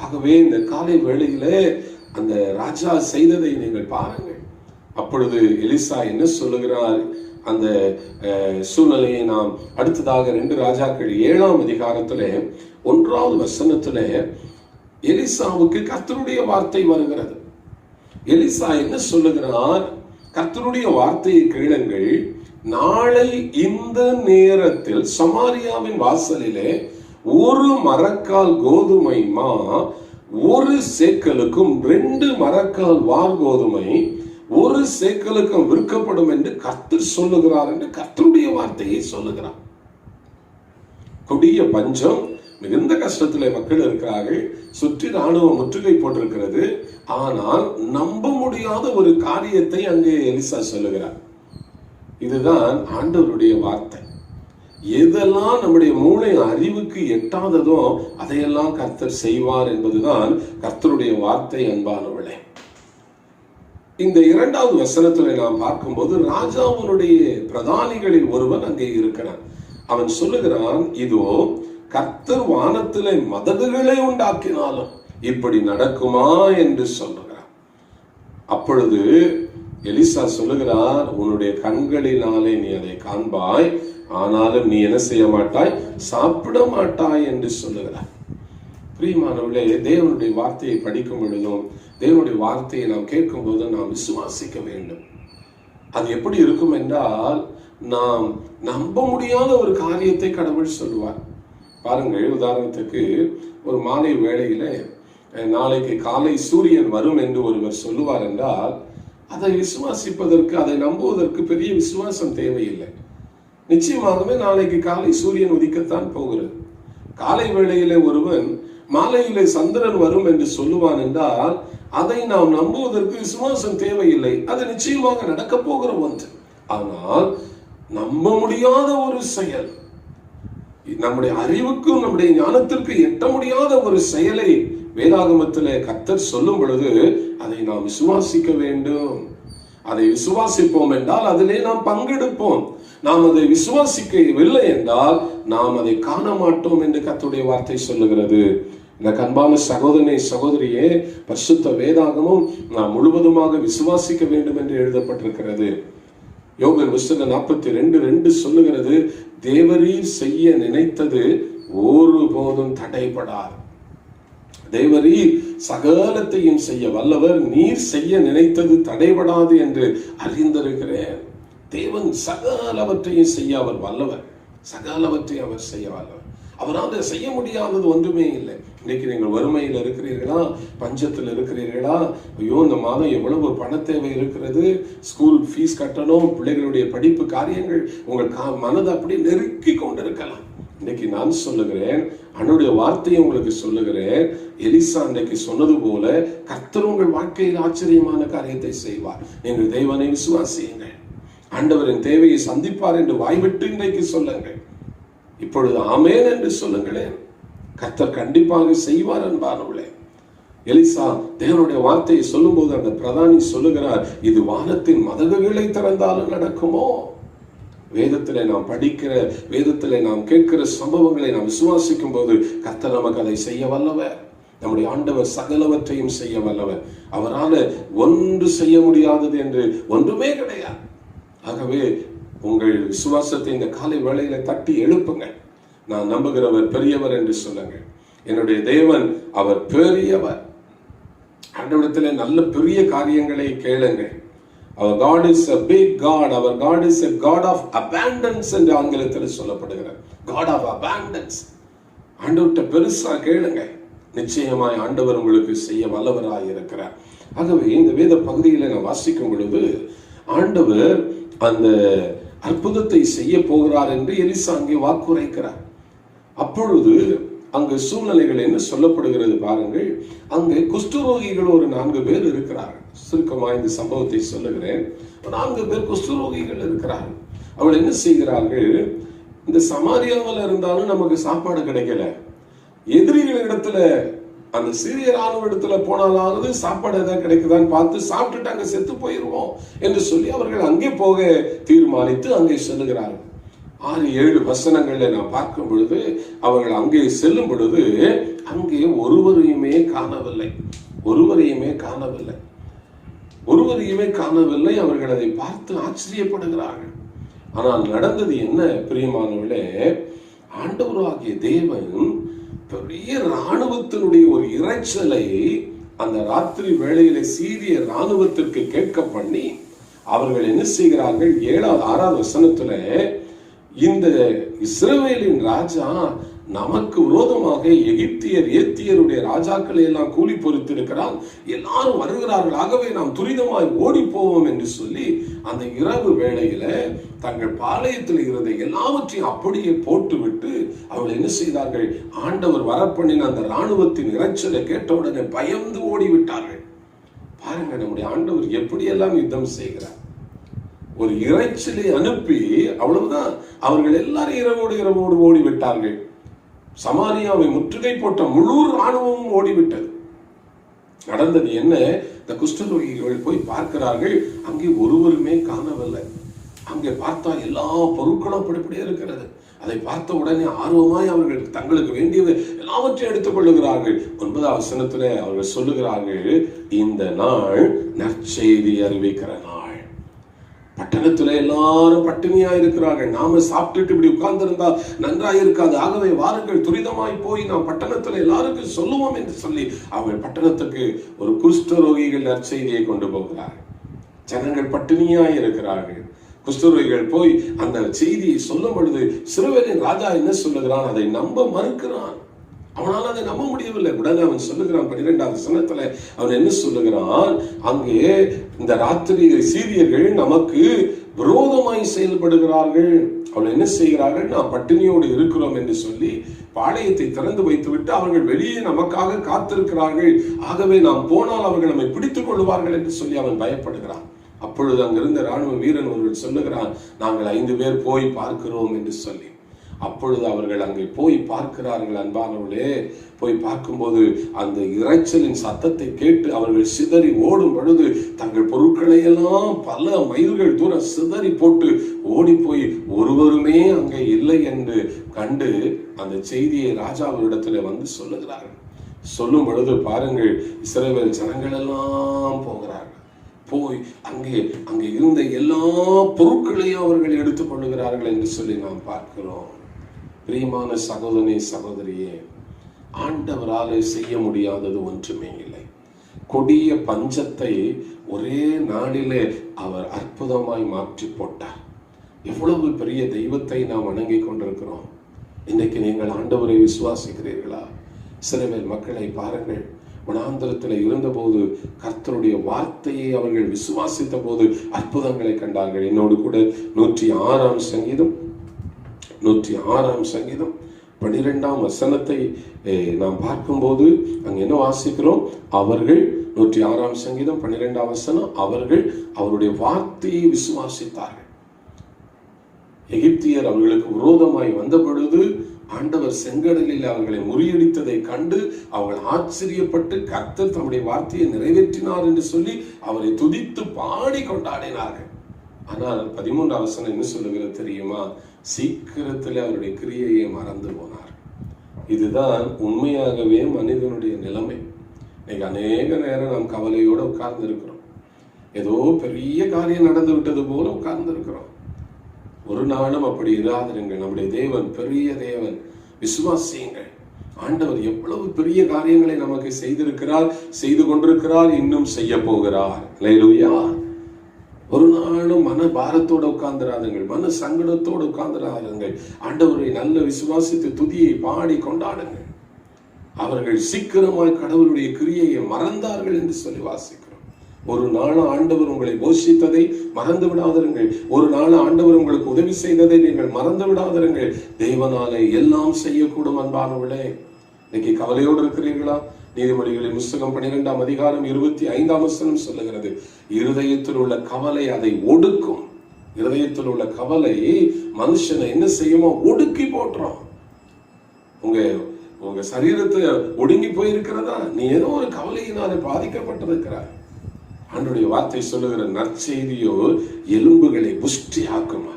ஆகவே இந்த காலை வேளையில அந்த ராஜா செய்ததை நீங்கள் பாருங்கள். அப்பொழுது எலிசா என்ன சொல்லுகிறார்? அந்த சூழ்நிலையை நாம் அடுத்ததாக 2 ராஜாக்கள் 7ஆம் அதிகாரத்திலே 1வது வசனத்திலே எலிசாவுக்கு கர்த்தருடைய வார்த்தை வருகிறது. எலிசா என்ன சொல்லுகிறார்? கர்த்தருடைய வார்த்தையை கேளுங்கள். நாளை இந்த நேரத்தில் சமாரியாவின் வாசலிலே 1 மரக்கால் கோதுமை மா 1 சேக்கலுக்கும் 2 மரக்கால் வார் கோதுமை 1 சேக்கலுக்கும் விற்கப்படும் என்று கர்த்தர் சொல்லுகிறார் என்று கர்த்தருடைய வார்த்தையை சொல்லுகிறார். கொடிய பஞ்சம், மிகுந்த கஷ்டத்திலே மக்கள் இருக்கிறார்கள். சுற்றி ராணுவம் முற்றுகை போட்டிருக்கிறது. ஆனால் நம்ப முடியாத ஒரு காரியத்தை அங்கே எலிசா சொல்லுகிறார். இதுதான் ஆண்டவருடைய வார்த்தை. எதெல்லாம் நம்முடைய மூளை அறிவுக்கு எட்டாததோ அதையெல்லாம் கர்த்தர் செய்வார் என்பதுதான் கர்த்தருடைய வார்த்தை அன்பானவர்களே. இந்த 2வது வசனத்துல நாம் பார்க்கும்போது ராஜாவுடைய பிரதானிகளில் ஒருவன் அங்கே இருக்கிறான். அவன் சொல்லுகிறான், இதோ கர்த்தர் வானத்திலே மதகுகளை உண்டாக்கினாலும் இப்படி நடக்குமா என்று சொல்லுகிறான். அப்பொழுது எலிசா சொல்லுகிறார், உன்னுடைய கண்களினாலே நீ அதை காண்பாய், ஆனாலும் நீ என்ன செய்ய மாட்டாய்? சாப்பிட மாட்டாய் என்று சொல்லுகிறார். பிரியமானவர்களே, தேவனுடைய வார்த்தையை படிக்கும் பொழுதும் தேவனுடைய வார்த்தையை நாம் கேட்கும் போது நாம் விசுவாசிக்க வேண்டும். அது எப்படி இருக்கும் என்றால், நாம் நம்ப முடியாத ஒரு காரியத்தை கடவுள் சொல்லுவார். பாருங்கள், உதாரணத்துக்கு ஒரு மாலை வேளையில நாளைக்கு காலை சூரியன் வரும் என்று ஒருவர் சொல்லுவார் என்றால் அதை விசுவாசிப்பதற்கு, அதை நம்புவதற்கு பெரிய விசுவாசம் தேவையில்லை. நிச்சயமாகவே நாளைக்கு காலை சூரியன் உதிக்கத்தான் போகிறது. காலை வேளையிலே ஒருவன் மாலையிலே சந்திரன் வரும் என்று சொல்லுவான் என்றால் அதை நாம் நம்புவதற்கு விசுவாசம் தேவையில்லை. அது நிச்சயமாக நடக்க போகிற ஒன்று. ஆனால் நம்ப முடியாத ஒரு செயல், நம்முடைய அறிவுக்கும் நம்முடைய ஞானத்திற்கு எட்ட முடியாத ஒரு செயலை வேதாகமத்திலே கர்த்தர் சொல்லும் பொழுது அதை நாம் விசுவாசிக்க வேண்டும். அதை விசுவாசிப்போம் என்றால் அதிலே நாம் பங்கெடுப்போம். நாம் அதை விசுவாசிக்கவில்லை என்றால் நாம் அதை காண மாட்டோம் என்று கர்த்தருடைய வார்த்தை சொல்லுகிறது. இந்த அன்பான சகோதரனே, சகோதரியே, பரிசுத்த வேதாகமும் நாம் முழுவதுமாக விசுவாசிக்க வேண்டும் என்று எழுதப்பட்டிருக்கிறது. யோபு புத்தகம் 42:2 சொல்லுகிறது, தேவரீர் செய்ய நினைத்தது ஒருபோதும் தடைபடாது. தேவரீர் சகலத்தையும் செய்ய வல்லவர், நீர் செய்ய நினைத்தது தடைபடாது என்று அறிந்திருக்கிறேன். தேவன் சகலவற்றையும் செய்ய அவர் வல்லவர். சகலவற்றையும் அவர் செய்ய வல்லவர். அவரால் செய்ய முடியாதது ஒன்றுமே இல்லை. இன்னைக்கு நீங்கள் வறுமையில் இருக்கிறீர்களா? பஞ்சத்தில் இருக்கிறீர்களா? ஐயோ, இந்த மாதம் எவ்வளவு பண தேவை இருக்கிறது, ஸ்கூல் ஃபீஸ் கட்டணும், பிள்ளைகளுடைய படிப்பு காரியங்கள், உங்கள் மனதை அப்படி நெருக்கி கொண்டிருக்கலாம். இன்னைக்கு நான் சொல்லுகிறேன், அவனுடைய வார்த்தையை உங்களுக்கு சொல்லுகிறேன். எலிசா அன்றைக்கு சொன்னது போல கர்த்தர் உங்கள் வாழ்க்கையில் ஆச்சரியமான காரியத்தை செய்வார். நீங்கள் தேவனை விசுவாசியுங்கள். ஆண்டவரின் தேவையை சந்திப்பார் என்று வாய்விட்டு இன்றைக்கு சொல்லுங்கள். இப்பொழுது ஆமேன் என்று சொல்லுங்களேன். கர்த்தர் கண்டிப்பாக செய்வார் என்பார்களே. எலிசா தேவனுடைய வார்த்தையை சொல்லும் போது அந்த பிரதானி சொல்லுகிறார், இது வானத்தின் மதகுகளை திறந்தாலும் நடக்குமோ? வேதத்திலே நாம் படிக்கிற, வேதத்திலே நாம் கேட்கிற சம்பவங்களை நாம் விசுவாசிக்கும் போது கர்த்தர் நமக்கு அதை செய்ய வல்லவர். நம்முடைய ஆண்டவர் சகலவற்றையும் செய்ய வல்லவர். அவரால் ஒன்று செய்ய முடியாதது என்று ஒன்றுமே கிடையாது. ஆகவே உங்கள் விசுவாசத்தை இந்த காலை வேளையில தட்டி எழுப்புங்கள். நான் நம்புகிறவர் பெரியவர் என்று சொல்லுங்கள். என்னுடைய தேவன் அவர் பெரியவர். ஆண்டவரிடத்தில் நல்ல பெரிய காரியங்களை கேளுங்கள். Our God is a big God. Our God is a God of abundance என்று ஆங்கிலத்தில் சொல்லப்படுகிறார். God of abundance. ஆண்டவர்கிட்ட பெருசா கேளுங்க. நிச்சயமாய் ஆண்டவர் உங்களுக்கு செய்ய வல்லவராய் இருக்கிறார். ஆகவே இந்த வேத பகுதியில் நான் வாசிக்கும் பொழுது ஆண்டவர் அந்த அற்புதத்தை செய்ய போகிறார் என்று எலிசா அங்கே வாக்குரைக்கிறார். அப்பொழுது அங்கு சூழ்நிலைகள் என்ன சொல்லப்படுகிறது பாருங்கள். அங்கு குஷ்டரோகிகள் ஒரு 4 பேர் இருக்கிறார்கள். சுருக்கமாக இந்த சம்பவத்தை சொல்லுகிறேன். 4 பேர் குஷ்டரோகிகள் இருக்கிறார்கள். அவள் என்ன செய்கிறார்கள், இந்த சமாரியாவில் இருந்தாலும் நமக்கு சாப்பாடு கிடைக்கல, எதிரிகள் இடத்துல அந்த சீரிய ராணுவ இடத்துல போனாலாவது சாப்பாடு ஏதாவது கிடைக்குதான்னு பார்த்து சாப்பிட்டுட்டு அங்கே செத்து போயிடுவோம் என்று சொல்லி அவர்கள் அங்கே போக தீர்மானித்து அங்கே செல்லுகிறார்கள். 6-7 வசனங்கள்ல நான் பார்க்கும் பொழுது அவர்கள் அங்கே செல்லும் பொழுது அங்கே ஒருவரையுமே காணவில்லை. அவர்கள் அதை பார்த்து ஆச்சரியப்படுகிறார்கள். ஆனால் நடந்தது என்ன பிரியமானவர்களே, ஆண்டவராகிய தேவன் பெரிய இராணுவத்தினுடைய ஒரு இரைச்சலை அந்த ராத்திரி வேளையில சீரிய இராணுவத்திற்கு கேட்க பண்ணி அவர்கள் என்ன செய்கிறார்கள், 6வது வசனத்துல இந்த இஸ்ரவேலின் ராஜா நமக்கு விரோதமாக எகிப்தியர் ஏத்தியருடைய ராஜாக்களை எல்லாம் கூலி பொறுத்திருக்கிறான், எல்லாரும் வருகிறார்கள், ஆகவே நாம் துரிதமாய் ஓடி போவோம் என்று சொல்லி அந்த இரவு வேளையில தங்கள் பாளையத்தில் இருந்த எல்லாவற்றையும் அப்படியே போட்டுவிட்டு அவர்கள் என்ன செய்தார்கள், ஆண்டவர் வரப்பண்ணின அந்த இராணுவத்தின் இரைச்சலை கேட்டவுடனே பயந்து ஓடிவிட்டார்கள். பாருங்க, நம்முடைய ஆண்டவர் எப்படியெல்லாம் யுத்தம் செய்கிறார். ஒரு இரைச்சலை அனுப்பி அவ்வளவுதான், அவர்கள் எல்லாரும் இரவோடு ஓடிவிட்டார்கள். சமாரியாவை முற்றுகை போட்ட முழு இராணுவமும் ஓடிவிட்டது. நடந்தது என்ன, இந்த குஷ்டரோகிகள் போய் பார்க்கிறார்கள், அங்கே ஒருவருமே காணவில்லை. அங்கே பார்த்தா எல்லா பொருட்களும் அப்படியே இருக்கிறது. அதை பார்த்த உடனே ஆர்வமாய் அவர்கள் தங்களுக்கு வேண்டியது எல்லாவற்றையும் எடுத்துக் கொள்ளுகிறார்கள். 9வது வசனத்துல அவர்கள் சொல்லுகிறார்கள், இந்த நாள் நற்செய்தி அறிவிக்கிற நாள். பட்டணத்துல எல்லாரும் பட்டினியா இருக்கிறார்கள், நாம சாப்பிட்டுட்டு இப்படி உட்கார்ந்திருந்தா நன்றாய் இருக்காது, ஆகவே வாருங்கள் துரிதமாய் போய் நாம் பட்டணத்துல எல்லாருக்கும் சொல்லுவோம் என்று சொல்லி அவர்கள் பட்டணத்துக்கு ஒரு குஷ்டரோகிகள் நற்செய்தியை கொண்டு போகிறார்கள். ஜனங்கள் பட்டினியாய் இருக்கிறார்கள். குஷ்டரோகிகள் போய் அந்த செய்தியை சொல்லும் பொழுது இஸ்ரவேலின் ராஜா என்ன சொல்லுகிறான், அதை நம்ப மறுக்கிறான். அவனால் அதை நம்ப முடியவில்லை. உடனே அவன் சொல்லுகிறான் 12வது வசனத்துல அவன் என்ன சொல்லுகிறான், அங்கே இந்த ராத்திரி சீரியர்கள் நமக்கு விரோதமாய் செயல்படுகிறார்கள். அவள் என்ன செய்கிறார்கள், நாம் பட்டினியோடு இருக்கிறோம் என்று சொல்லி பாளையத்தை திறந்து வைத்துவிட்டு அவர்கள் வெளியே நமக்காக காத்திருக்கிறார்கள், ஆகவே நாம் போனால் அவர்கள் நம்மை பிடித்துக் கொள்வார்கள் என்று சொல்லி அவன் பயப்படுகிறான். அப்பொழுது அங்கிருந்த ராணுவ வீரன் ஒருவர் சொல்லுகிறான், நாங்கள் 5 பேர் போய் பார்க்கிறோம் என்று சொல்லி. அப்பொழுது அவர்கள் அங்கே போய் பார்க்கிறார்கள். அன்பானவர்களே, போய் பார்க்கும்போது அந்த இரைச்சலின் சத்தத்தை கேட்டு அவர்கள் சிதறி ஓடும் பொழுது தங்கள் பொருட்களை எல்லாம் பல மைல்கள் தூரம் சிதறி போட்டு ஓடி போய் ஒருவருமே அங்கே இல்லை என்று கண்டு அந்த செய்தியை ராஜாவிடத்துல வந்து சொல்லுகிறார்கள். சொல்லும் பொழுது பாருங்கள், இஸ்ரவேல் ஜனங்கள் எல்லாம் போகிறார்கள். போய் அங்கே இருந்த எல்லா பொருட்களையும் அவர்கள் எடுத்துக் கொள்ளுகிறார்கள் என்று சொல்லி நாம் பார்க்கிறோம். பிரியமான சகோதரனே, சகோதரியே, ஆண்டவராலே செய்ய முடியாதது ஒன்றுமே இல்லை. கொடிய பஞ்சத்தை ஒரே நாளிலே அவர் அற்புதமாய் மாற்றி போட்டார். எவ்வளவு பெரிய தெய்வத்தை நாம் வணங்கி கொண்டிருக்கிறோம். இன்னைக்கு நீங்கள் ஆண்டவரை விசுவாசிக்கிறீர்களா? இஸ்ரவேல் மக்களை பாருங்கள், வனாந்தரத்தில் இருந்தபோது கர்த்தருடைய வார்த்தையை அவர்கள் விசுவாசித்த போது அற்புதங்களை கண்டார்கள். என்னோடு கூட 106ஆம் சங்கீதம் 12ஆம் வசனத்தை நாம் பார்க்கும்போது அங்க என்ன வாசிக்கிறோம், அவர்கள் 106ஆம் சங்கீதம் 12ஆம் வசனம், அவர்கள் அவருடைய வார்த்தையை விசுவாசித்தார்கள். எகிப்தியர் அவர்களுக்கு விரோதமாய் வந்த பொழுது ஆண்டவர் செங்கடலில் அவர்களை முறியடித்ததை கண்டு அவர்கள் ஆச்சரியப்பட்டு கர்த்தர் தம்முடைய வார்த்தையை நிறைவேற்றினார் என்று சொல்லி அவரை துதித்து பாடி கொண்டாடினார்கள். ஆனால் 13ஆம் வசனம் என்ன சொல்லுகிறது தெரியுமா, சீக்கிரத்தில் அவருடைய கிரியையை மறந்து போனார். இதுதான் உண்மையாகவே மனிதனுடைய நிலைமை. இன்னைக்கு அநேக நேரம் நாம் கவலையோடு உட்கார்ந்து இருக்கிறோம். ஏதோ பெரிய காரியம் நடந்து விட்டது போல உட்கார்ந்து இருக்கிறோம். ஒரு நாளும் அப்படி இராதிருங்கள். நம்முடைய தேவன் பெரிய தேவன். விசுவாசியுங்கள். ஆண்டவர் எவ்வளவு பெரிய காரியங்களை நமக்கு செய்திருக்கிறார், செய்து கொண்டிருக்கிறார், இன்னும் செய்ய போகிறார். அல்லேலூயா. ஒரு நாளும் மன பாரத்தோடு உட்கார்ந்துராதுங்கள், மன சங்கடத்தோடு உட்கார்ந்துராதுங்கள். ஆண்டவரை நல்ல விசுவாசித்து துதியை பாடி கொண்டாடுங்கள். அவர்கள் சீக்கிரமாய் கடவுளுடைய கிரியையை மறந்தார்கள் என்று சொல்லி வாசிக்கிறோம். ஒரு நாள் ஆண்டவர் உங்களை போஷித்ததை மறந்து விடாதிருங்கள். ஒரு நாள் ஆண்டவர் உங்களுக்கு உதவி செய்ததை நீங்கள் மறந்து விடாதிருங்கள். தேவனாலே எல்லாம் செய்யக்கூடும். அன்பானவர்களே, இன்னைக்கு கவலையோடு இருக்கிறீர்களா? நீதிமொழிகளின் புத்தகம் 12ஆம் அதிகாரம் 25ஆம் வசனம் சொல்லுகிறது, இருதயத்தில் உள்ள கவலை அதை ஒடுக்கும். இருதயத்தில் உள்ள கவலை மனுஷனை என்ன செய்யுமோ ஒடுக்கி போட்டுரும். உங்க சரீரத்தை ஒடுங்கி போயிருக்கிறதா? நீ ஏதோ ஒரு கவலையினாலே பாதிக்கப்பட்டிருக்கிறாய். ஆண்டவருடைய வார்த்தை சொல்லுகிற நற்செய்தியோ எலும்புகளை புஷ்டியாக்குமா.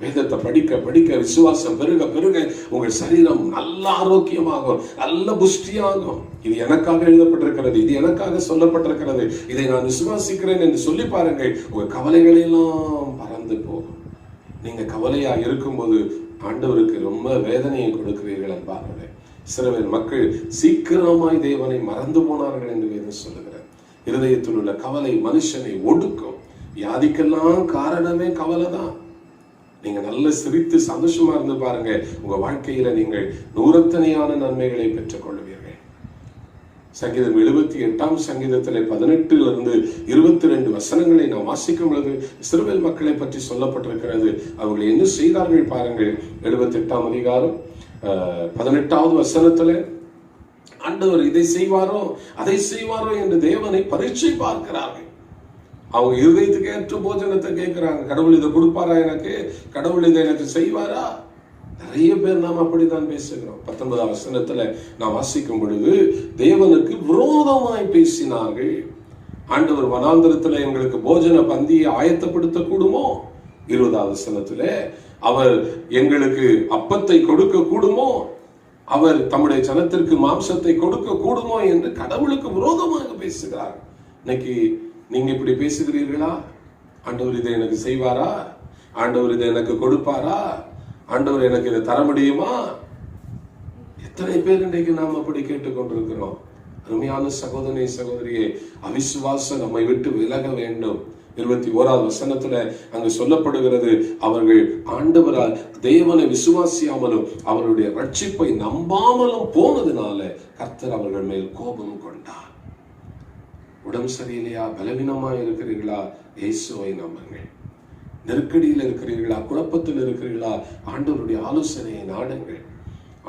வேதத்தை படிக்க படிக்க விசுவாசம் பெருக பெருக உங்கள் சரீரம் நல்ல ஆரோக்கியமாகும், நல்ல புஷ்டியாகும். இது எனக்காக எழுதப்பட்டிருக்கிறது, இது எனக்காக சொல்லப்பட்டிருக்கிறது, இதை நான் விசுவாசிக்கிறேன் என்று சொல்லி பாருங்கள். உங்க கவலைகளெல்லாம் பறந்து போகும். நீங்க கவலையா இருக்கும்போது ஆண்டவருக்கு ரொம்ப வேதனையை கொடுக்கிறீர்கள். அன்பார்களே, இஸ்ரவேல் மக்கள் சீக்கிரமாய் தேவனை மறந்து போனார்கள் என்று வேதம் சொல்லுகிறது. இருதயத்தில் உள்ள கவலை மனுஷனை ஒடுக்கும். வியாதிக்கெல்லாம் காரணமே கவலை தான். நீங்க நல்ல சிரித்து சந்தோஷமா இருந்து பாருங்க, உங்க வாழ்க்கையில நீங்கள் நூறத்தனையான நன்மைகளை பெற்றுக் கொள்வீர்கள். சங்கீதம் 78ஆம் சங்கீதத்திலே 18 22 வசனங்களை நாம் வாசிக்கும் பொழுது இஸ்ரவேல் மக்களை பற்றி சொல்லப்பட்டிருக்கிறது. அவர்கள் என்ன செய்தார்கள் பாருங்கள். 78ஆம் அதிகாரம் 18வது வசனத்துல ஆண்டவர் இதை செய்வாரோ அதை செய்வாரோ என்று தேவனை பரீட்சை பார்க்கிறார்கள். அவங்க இருதயத்துக்கு ஏற்ற போஜனத்தை கேட்கிறாங்க. கடவுள் இதை கொடுப்பாரா எனக்கு? கடவுள் இதை எனக்கு செய்வாரா? நிறைய பேர் நாம் அப்படித்தான் பேசுகிறோம். 19ஆம் வசனத்துல நாம் வாசிக்கும் பொழுது தேவனுக்கு விரோதமாய் பேசினார்கள். ஆண்டவர் வனாந்தரத்துல எங்களுக்கு போஜன பந்தியை ஆயத்தப்படுத்த கூடுமோ? 20ஆம் வசனத்துல அவர் எங்களுக்கு அப்பத்தை கொடுக்க கூடுமோ? அவர் தம்முடைய ஜனத்திற்கு மாம்சத்தை கொடுக்க கூடுமோ என்று கடவுளுக்கு விரோதமாக பேசுகிறார். இன்னைக்கு நீங்க இப்படி பேசுகிறீர்களா? ஆண்டவர் இதை எனக்கு செய்வாரா? ஆண்டவர் இதை எனக்கு கொடுப்பாரா? ஆண்டவர் எனக்கு இதை தர முடியுமா? எத்தனை பேர் இன்றைக்கு நாம் அப்படி கேட்டுக்கொண்டிருக்கிறோம். அருமையான சகோதரனே, சகோதரியே, அவிசுவாசம் நம்மை விட்டு விலக வேண்டும். 21ஆவது வசனத்துல அங்கு சொல்லப்படுகிறது, அவர்கள் ஆண்டவரால் தேவனை விசுவாசியாமலும் அவருடைய ரட்சிப்பை நம்பாமலும் போனதுனால கர்த்தர் அவர்கள் மேல் கோபம் கொண்டார். உடம்பு சரியில்லையா? பலவீனமா இருக்கிறீர்களா? இயேசுவை நம்புங்கள். நெருக்கடியில் இருக்கிறீர்களா? குழப்பத்தில் இருக்கிறீர்களா? ஆண்டவருடைய ஆலோசனையை நாடுங்கள்.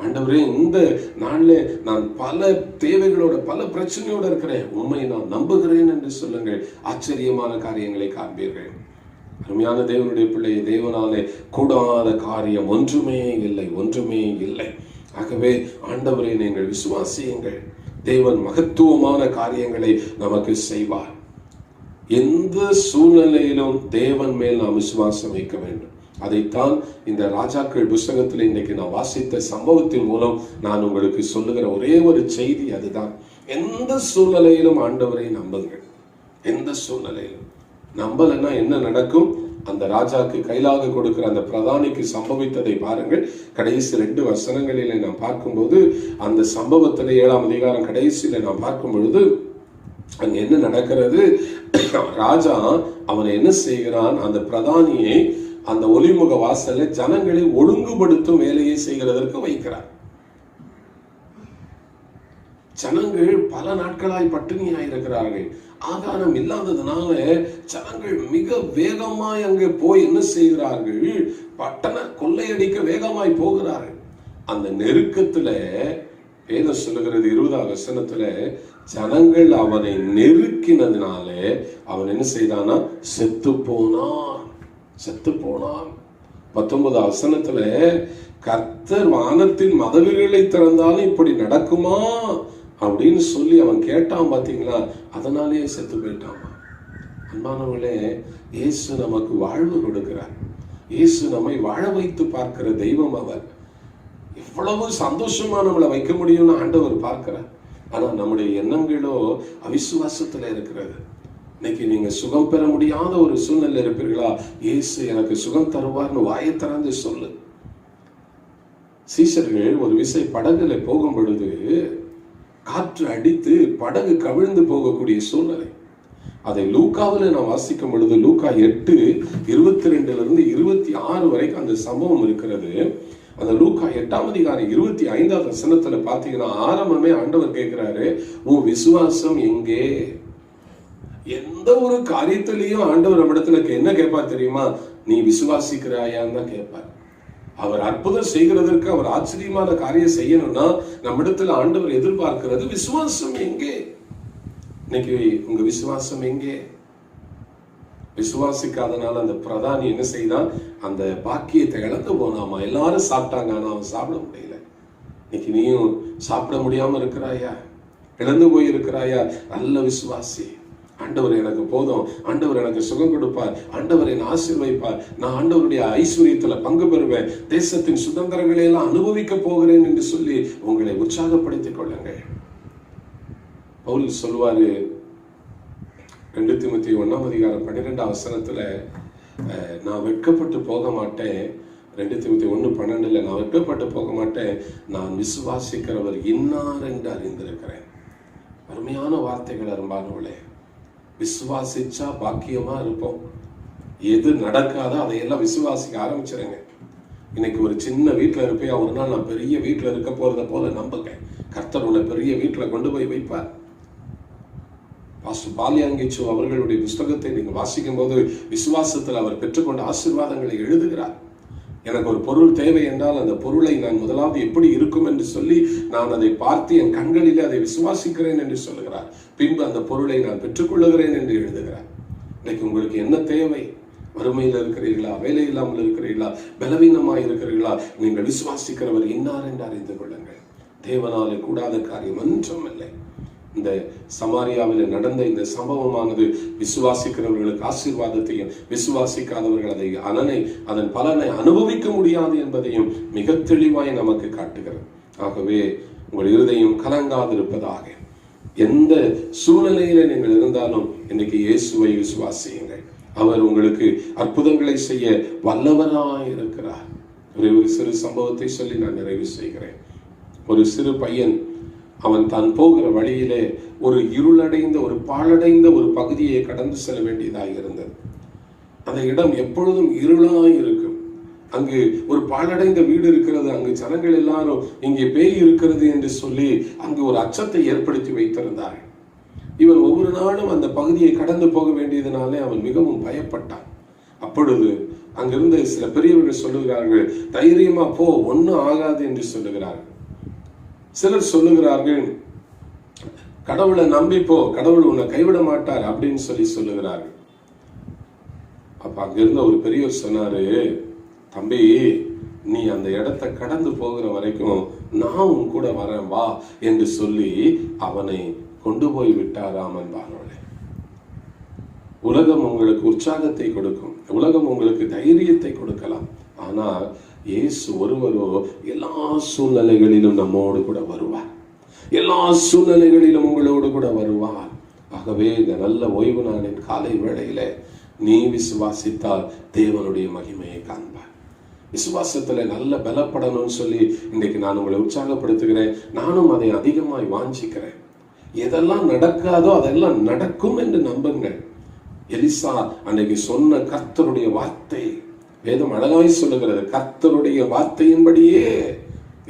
ஆண்டவரே, இந்த நாள்ல நான் பல தேவைகளோட பல பிரச்சனையோட இருக்கிறேன், உண்மையை நான் நம்புகிறேன் என்று சொல்லுங்கள். ஆச்சரியமான காரியங்களை காண்பீர்கள். அருமையான தேவனுடைய பிள்ளை, தேவனாலே கூடாத காரியம் ஒன்றுமே இல்லை, ஒன்றுமே இல்லை. ஆகவே ஆண்டவரை நீங்கள் விசுவாசியுங்கள். தேவன் மகத்துவமான காரியங்களை நமக்கு செய்வார். எந்த சூழ்நிலையிலும் தேவன் மேல் நாம் விசுவாசம் வைக்க வேண்டும். அதைத்தான் இந்த ராஜாக்கள் புஸ்தகத்தில் இன்னைக்கு நான் வாசித்த சம்பவத்தின் மூலம் நான் உங்களுக்கு சொல்லுகிற ஒரே ஒரு செய்தி அதுதான். எந்த சூழ்நிலையிலும் ஆண்டவரை நம்புங்கள். எந்த சூழ்நிலையிலும் நம்பலன்னா என்ன நடக்கும்? அந்த ராஜாக்கு கைலாக கொடுக்கிற அந்த பிரதானிக்கு சம்பவித்ததை பாருங்கள். கடைசி 2 வசனங்களிலே நாம் பார்க்கும்போது அந்த சம்பவத்திலே 7ஆம் அதிகாரம் கடைசியில நாம் பார்க்கும் பொழுது அங்க என்ன நடக்கிறது? ராஜா அவனை என்ன செய்கிறான்? அந்த பிரதானியை அந்த ஒலிமுக வாசல்ல ஜனங்களை ஒழுங்குபடுத்தும் வேலையை செய்கிறதற்கு வைக்கிறார். ஜனங்கள் பல நாட்களாய் பட்டினியாய் இருக்கிறார்கள். ஆகாரம் இல்லாததுனால ஜனங்கள் மிக வேகமாய் அங்கே போய் என்ன செய்கிறார்கள்? பட்டண கொள்ளையடிக்க வேகமாய் போகிறார்கள். அந்த நெருக்கத்துல வேதம் சொல்லுகிறது 20ஆம் வசனத்துல, ஜனங்கள் அவனை நெருக்கினதுனால அவன் என்ன செய்தானா? செத்து போனான். 19ஆம் வசனத்துல, கர்த்தர் வானத்தின் மதகுகளை திறந்தாலும் இப்படி நடக்குமா அப்படின்னு சொல்லி அவன் கேட்டான். பாத்தீங்களா? அதனாலேயே செத்து போயிட்டான். அன்பானவர்களே, இயேசு நமக்கு வாழ்வு கொடுக்கிறார். இயேசு நம்மை வாழ வைத்து பார்க்கிற தெய்வம் அவர். எவ்வளவு சந்தோஷமா நம்மளை வைக்க முடியும்னு ஆண்டவர் பார்க்கிறார். ஆனா நம்முடைய எண்ணங்களோ அவிசுவாசத்துல இருக்கிறது. இன்னைக்கு நீங்க சுகம் பெற முடியாத ஒரு சூழ்நிலை இருப்பீர்களா? இயேசு எனக்கு சுகம் தருவார்னு வாயை திறந்து சொல்லு. சீஷர்கள் ஒரு விசை படகுல போகும் பொழுது காற்று அடித்து படகு கவிழ்ந்து போகக்கூடிய சூழ்நிலை. அதை லூக்காவில் நான் வாசிக்கும் பொழுது லூக்கா 8:22 26 வரைக்கும் அந்த சம்பவம் இருக்கிறது. அந்த லூக்கா 8ஆம் அதிகாரம் 25ஆவது வசனத்துல பாத்தீங்கன்னா ஆரம்பமே ஆண்டவர் கேட்கிறாரு, உன் விசுவாசம் எங்கே? எந்த ஒரு காரியத்திலையும் ஆண்டவர் நம்மிடத்துல என்ன கேட்பார் தெரியுமா? நீ விசுவாசிக்கிறாயான்னு தான் கேட்பார். அவர் அற்புதம் செய்கிறதற்கு, அவர் ஆச்சரியமான காரியம் செய்யணும்னா நம்மிடத்துல ஆண்டவர் எதிர்பார்க்கிறது விசுவாசம் எங்கே? இன்னைக்கு உங்க விசுவாசம் எங்கே? விசுவாசிக்காதனால அந்த பிரதானி என்ன செய்தான்? அந்த பாக்கியத்தை இழந்து போனாமா. எல்லாரும் சாப்பிட்டாங்க, ஆனா அவன் சாப்பிட முடியல. இன்னைக்கு நீயும் சாப்பிட முடியாம இருக்கிறாயா? இழந்து போய் இருக்கிறாயா? நல்ல விசுவாசி. ஆண்டவர் எனக்கு போதும், ஆண்டவர் எனக்கு சுகம் கொடுப்பார், ஆண்டவர் என்னை ஆசீர்வதிப்பார், நான் ஆண்டவருடைய ஐஸ்வர்யத்துல பங்கு பெறுவேன், தேசத்தின் சுதந்திரங்களை எல்லாம் அனுபவிக்க போகிறேன் என்று சொல்லி உங்களை உற்சாகப்படுத்திக் கொள்ளுங்கள். பவுல் சொல்வாரு 2 தீமோத்தேயு 1ஆம் அதிகாரம் 12ஆம் வசனத்துல, நான் வெட்கப்பட்டு போக மாட்டேன். 2 தீமோத்தேயு 1:12 நான் வெட்கப்பட்டு போக மாட்டேன், நான் விசுவாசிக்கிறவர் இன்னார் என்று அறிந்திருக்கிறேன். அருமையான வார்த்தைகள் அரும்பானவர்களே. விசுவாசிச்சா பாக்கியமா இருப்போம். எது நடக்காதோ அதையெல்லாம் விசுவாசிக்க ஆரம்பிச்சிருங்க. இன்னைக்கு ஒரு சின்ன வீட்டுல இருப்பேன், ஒரு நாள் நான் பெரிய வீட்டுல இருக்க போறத போல நம்புங்க. கர்த்தர் உன்னை பெரிய வீட்டுல கொண்டு போய் வைப்பார். பாஸ்டர் பால்யாங்கிச்சு அவர்களுடைய புஸ்தகத்தை நீங்க வாசிக்கும் போது விசுவாசத்தில் அவர் பெற்றுக்கொண்ட ஆசீர்வாதங்களை எழுதுகிறார். எனக்கு ஒரு பொருள் தேவை என்றால் அந்த பொருளை நான் முதலாவது எப்படி இருக்கும் என்று சொல்லி நான் அதை பார்த்து என் கண்களிலே அதை விசுவாசிக்கிறேன் என்று சொல்லுகிறார். பின்பு அந்த பொருளை நான் பெற்றுக்கொள்ளுகிறேன் என்று எழுதுகிறார். இன்னைக்கு உங்களுக்கு என்ன தேவை? வறுமையில் இருக்கிறீர்களா? வேலை இல்லாமல் இருக்கிறீர்களா? பலவீனமாய் இருக்கிறீர்களா? நீங்கள் விசுவாசிக்கிறவர் இன்னார் என்று அறிந்து கொள்ளுங்கள். தேவனாலே கூடாத காரியம் ஒன்றும் இல்லை. இந்த சமாரியாவில் நடந்த இந்த சம்பவமானது விசுவாசிக்கிறவர்களுக்கு ஆசீர்வாதத்தையும், விசுவாசிக்காதவர்கள் அதன் பலனை அனுபவிக்க முடியாது என்பதையும் மிக தெளிவாய் நமக்கு காட்டுகிறது. ஆகவே உங்கள் இருதயம் கலங்காதிருப்பதாக. எந்த சூழ்நிலையில நீங்கள் இருந்தாலும் இன்னைக்கு இயேசுவை விசுவாசியுங்கள். அவர் உங்களுக்கு அற்புதங்களை செய்ய வல்லவராயிருக்கிறார். ஒரு சிறு சம்பவத்தை சொல்லி நான் நிறைவு செய்கிறேன். ஒரு சிறு பையன் அவன் தான் போகிற வழியிலே ஒரு இருளடைந்த, ஒரு பாழடைந்த ஒரு பகுதியை கடந்து செல்ல வேண்டியதாக இருந்தது. அந்த இடம் எப்பொழுதும் இருளாய் இருக்கும். அங்கு ஒரு பாழடைந்த வீடு இருக்கிறது. அங்கு ஜனங்கள் எல்லாரும் இங்கே பேய் இருக்கிறது என்று சொல்லி அங்கு ஒரு அச்சத்தை ஏற்படுத்தி வைத்திருந்தார்கள். இவன் ஒவ்வொரு நாளும் அந்த பகுதியை கடந்து போக வேண்டியதனாலே அவன் மிகவும் பயப்பட்டான். அப்பொழுது அங்கிருந்த சில பெரியவர்கள் சொல்லுகிறார்கள், தைரியமா போ, ஒன்னும் ஆகாது என்று சொல்லுகிறார்கள். சிலர் சொல்லுகிறார்கள், கடவுளை நம்பிப்போ, கடவுள் உன்னை கைவிட மாட்டார் அப்படின்னு சொல்லி சொல்லுகிறார்கள். அப்ப அங்கிருந்த ஒரு பெரியவர் சொன்னாரு, தம்பி நீ அந்த இடத்தை கடந்து போகிற வரைக்கும் நான் உன் கூட வரேன் வா என்று சொல்லி அவனை கொண்டு போய் விட்டாராம். என்பார்களே, உலகம் உங்களுக்கு உற்சாகத்தை கொடுக்கும், உலகம் உங்களுக்கு தைரியத்தை கொடுக்கலாம். ஆனால் இயேசு ஒருவரோ எல்லா சூழ்நிலைகளிலும் நம்மோடு கூட வருவார். எல்லா சூழ்நிலைகளிலும் உங்களோடு கூட வருவார். ஆகவே இந்த நல்ல ஓய்வு நாளின் காலை வேளையில நீ விசுவாசித்தால் தேவனுடைய மகிமையை காண்பார். விசுவாசத்துல நல்ல பலப்படணும்னு சொல்லி இன்னைக்கு நான் உங்களை உற்சாகப்படுத்துகிறேன். நானும் அதை அதிகமாய் வாஞ்சிக்கிறேன். எதெல்லாம் நடக்காதோ அதெல்லாம் நடக்கும் என்று நம்புங்கள். எலிசா அன்னைக்கு சொன்ன கர்த்தருடைய வார்த்தை, வேதம் அழகாய் சொல்லுகிறது, கர்த்தருடைய வார்த்தையின்படியே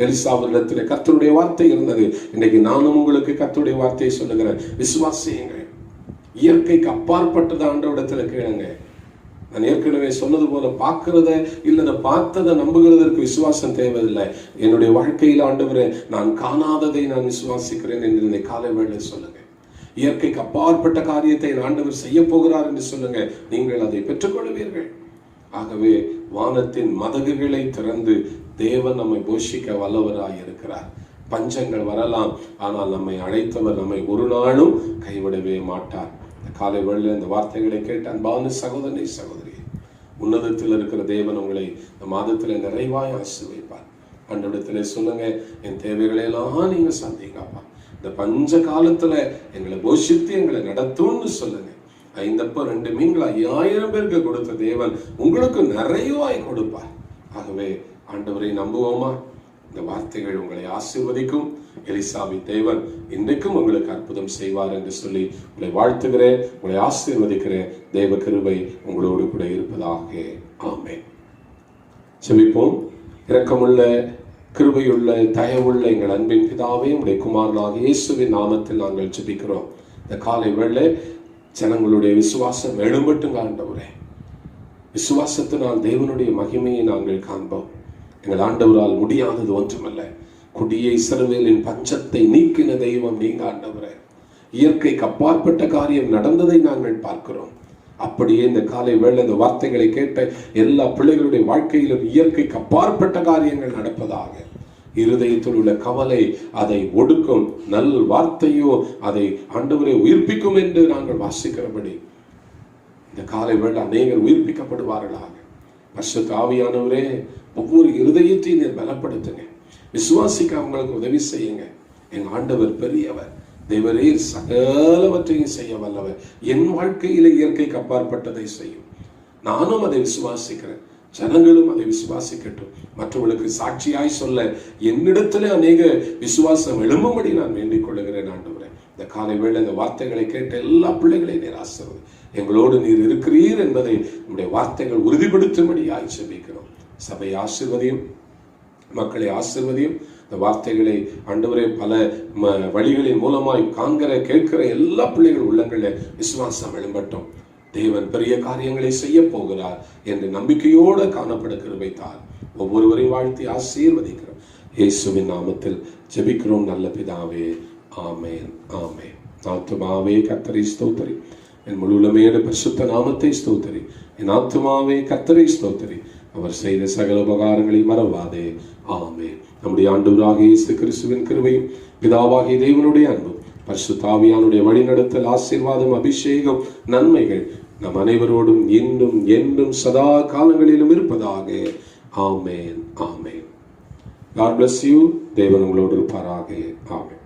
எலிசாவிடத்தில் கர்த்தருடைய வார்த்தை இருந்தது. இன்னைக்கு நானும் உங்களுக்கு கர்த்தருடைய வார்த்தையை சொல்லுகிறேன். விசுவாசியுங்கள். இயற்கைக்கு அப்பாற்பட்டதை ஆண்டவரிடத்துல கேளுங்க. நான் ஏற்கனவே சொன்னது போல பார்க்கிறத இல்ல பார்த்ததை நம்புகிறதற்கு விசுவாசம் தேவையில்லை. என்னுடைய வாழ்க்கையில் ஆண்டவரே நான் காணாததை நான் விசுவாசிக்கிறேன் என்று இந்த காலை வேளை சொல்லுங்க. இயற்கைக்கு அப்பாற்பட்ட காரியத்தை ஆண்டவர் செய்ய போகிறார் என்று சொல்லுங்க. நீங்கள் அதை பெற்றுக்கொள்வீர்கள். ஆகவே வானத்தின் மதகுகளை திறந்து தேவன் நம்மை போஷிக்க வல்லவராய் இருக்கிறார். பஞ்சங்கள் வரலாம், ஆனால் நம்மை அழைத்தவர் நம்மை ஒரு நாளும் கைவிடவே மாட்டார். காலை வேளையில் இந்த வார்த்தைகளை கேட்ட அன்பான சகோதரனை சகோதரி, உன்னதத்தில் இருக்கிற தேவன் உங்களை இந்த மாதத்தில் நிறைவாய் ஆசீர்வதிப்பார். ஆண்டவரிடத்துல சொல்லுங்க, என் தேவைகளை எல்லாம் நீங்க சந்திங்கப்பா. இந்த பஞ்ச காலத்துல எங்களை போஷித்து எங்களை நடத்தும்னு சொல்லுங்க. 5 அப்பம் 2 மீன்கள் 5000 பேருக்கு கொடுத்த தேவன் உங்களுக்கு நிறைவாய் கொடுப்பார். ஆகவே ஆண்டவரை நம்புவோமா? இந்த வார்த்தைகள் உங்களை ஆசீர்வதிக்கும். எலிசாவின் தேவன் இன்றைக்கும் உங்களுக்கு அற்புதம் செய்வார் என்று சொல்லி உங்களை வாழ்த்துகிறேன், உங்களை ஆசீர்வதிக்கிறேன். தேவ கிருபை உங்களோடு கூட இருப்பதாக. ஆமென். செபிப்போம். இரக்கமுள்ள, கிருபையுள்ள, தயவுள்ள எங்கள் அன்பின் பிதாவே, உடைய குமாரனாக இயேசுவின் நாமத்தில் நாங்கள் ஜெபிக்கிறோம். இந்த காலை வேளை ஜனங்களுடைய விசுவாசம் எழும்பட்டுங்க ஆண்டவரே. விசுவாசத்தினால் தேவனுடைய மகிமையை நாங்கள் காண்போம். எங்கள் ஆண்டவரால் முடியாதது ஒன்றுமல்ல. கொடிய இஸ்ரவேலின் பஞ்சத்தை நீக்கின தெய்வம் நீங்க ஆண்டவரே. இயற்கைக்கு அப்பாற்பட்ட காரியம் நடந்ததை நாங்கள் பார்க்கிறோம். அப்படியே இந்த காலை வேளை இந்த வார்த்தைகளை கேட்ட எல்லா பிள்ளைகளுடைய வாழ்க்கையிலும் இயற்கைக்கு அப்பாற்பட்ட காரியங்கள் நடப்பதாக. இருதயத்தில் உள்ள கவலை அதை ஒடுக்கும், நல் வார்த்தையோ அதை ஆண்டவரை உயிர்ப்பிக்கும் என்று நாங்கள் வாசிக்கிறபடி இந்த காலை வேளை அநேகர் உயிர்ப்பிக்கப்படுவார்களாக. பரிசுத்த ஆவியானவரே, ஒவ்வொரு இருதயத்தையும் நீர் பலப்படுத்துங்க. விசுவாசிக்க அவங்களுக்கு உதவி செய்யுங்க. எங்க ஆண்டவர் பெரியவர், தேவரே சகலவற்றையும் செய்ய வல்லவர். என் வாழ்க்கையில இயற்கைக்கு அப்பாற்பட்டதை செய்யும். நானும் அதை விசுவாசிக்கிறேன், ஜனங்களும் அதை விசுவாசிக்கட்டும். மற்றவர்களுக்கு சாட்சியாய் சொல்ல என்னிடத்துல அநேக விசுவாசம் எழும்பும்படி நான் வேண்டிக் கொள்ளுகிறேன் ஆண்டவரே. இந்த காலை வேளை இந்த வார்த்தைகளை கேட்ட எல்லா பிள்ளைகளையும் நீர் ஆசீர்வதி. எங்களோடு நீர் இருக்கிறீர் என்பதை நம்முடைய வார்த்தைகள் உறுதிப்படுத்தும்படி ஆய்ச்சிக்கிறோம். சபை ஆசீர்வதியும், மக்களை ஆசீர்வதியும். இந்த வார்த்தைகளை ஆண்டவரே பல வழிகளின் மூலமாய் காண்கிற கேட்கிற எல்லா பிள்ளைகள் உள்ளங்களில் விசுவாசம் எழும்பட்டும். தேவன் பெரிய காரியங்களை செய்ய போகிறார் என்று நம்பிக்கையோடு காணப்பட கிருபைத்தார். ஒவ்வொருவரையும் வாழ்த்தி ஆசீர்வதிக்கிறோம். இயேசுவின் நாமத்தில் ஜெபிக்கிறோம் நல்ல பிதாவே. ஆமென், ஆமென். ஆத்துமாவே கர்த்தரை ஸ்தோத்திரி, என் முழுமையோட பரிசுத்த நாமத்தை ஸ்தோத்திரி. என் ஆத்துமாவே கர்த்தரை ஸ்தோத்திரி, அவர் செய்த சகல உபகாரங்களை மறவாதே. ஆமென். நம்முடைய ஆண்டவராகிய இயேசு கிறிஸ்துவின் கிருபையும் பிதாவாகிய தேவனுடைய அன்பும் பரிசுத்த ஆவியானுடைய வழிநடத்தல், ஆசீர்வாதம், அபிஷேகம், நன்மைகள் நம் அனைவரோடும் இன்னும் என்றும் சதா காலங்களிலும் இருப்பதாக. ஆமென், ஆமென். God bless you. தேவன் உங்களோடு இருப்பாராக. ஆமென்.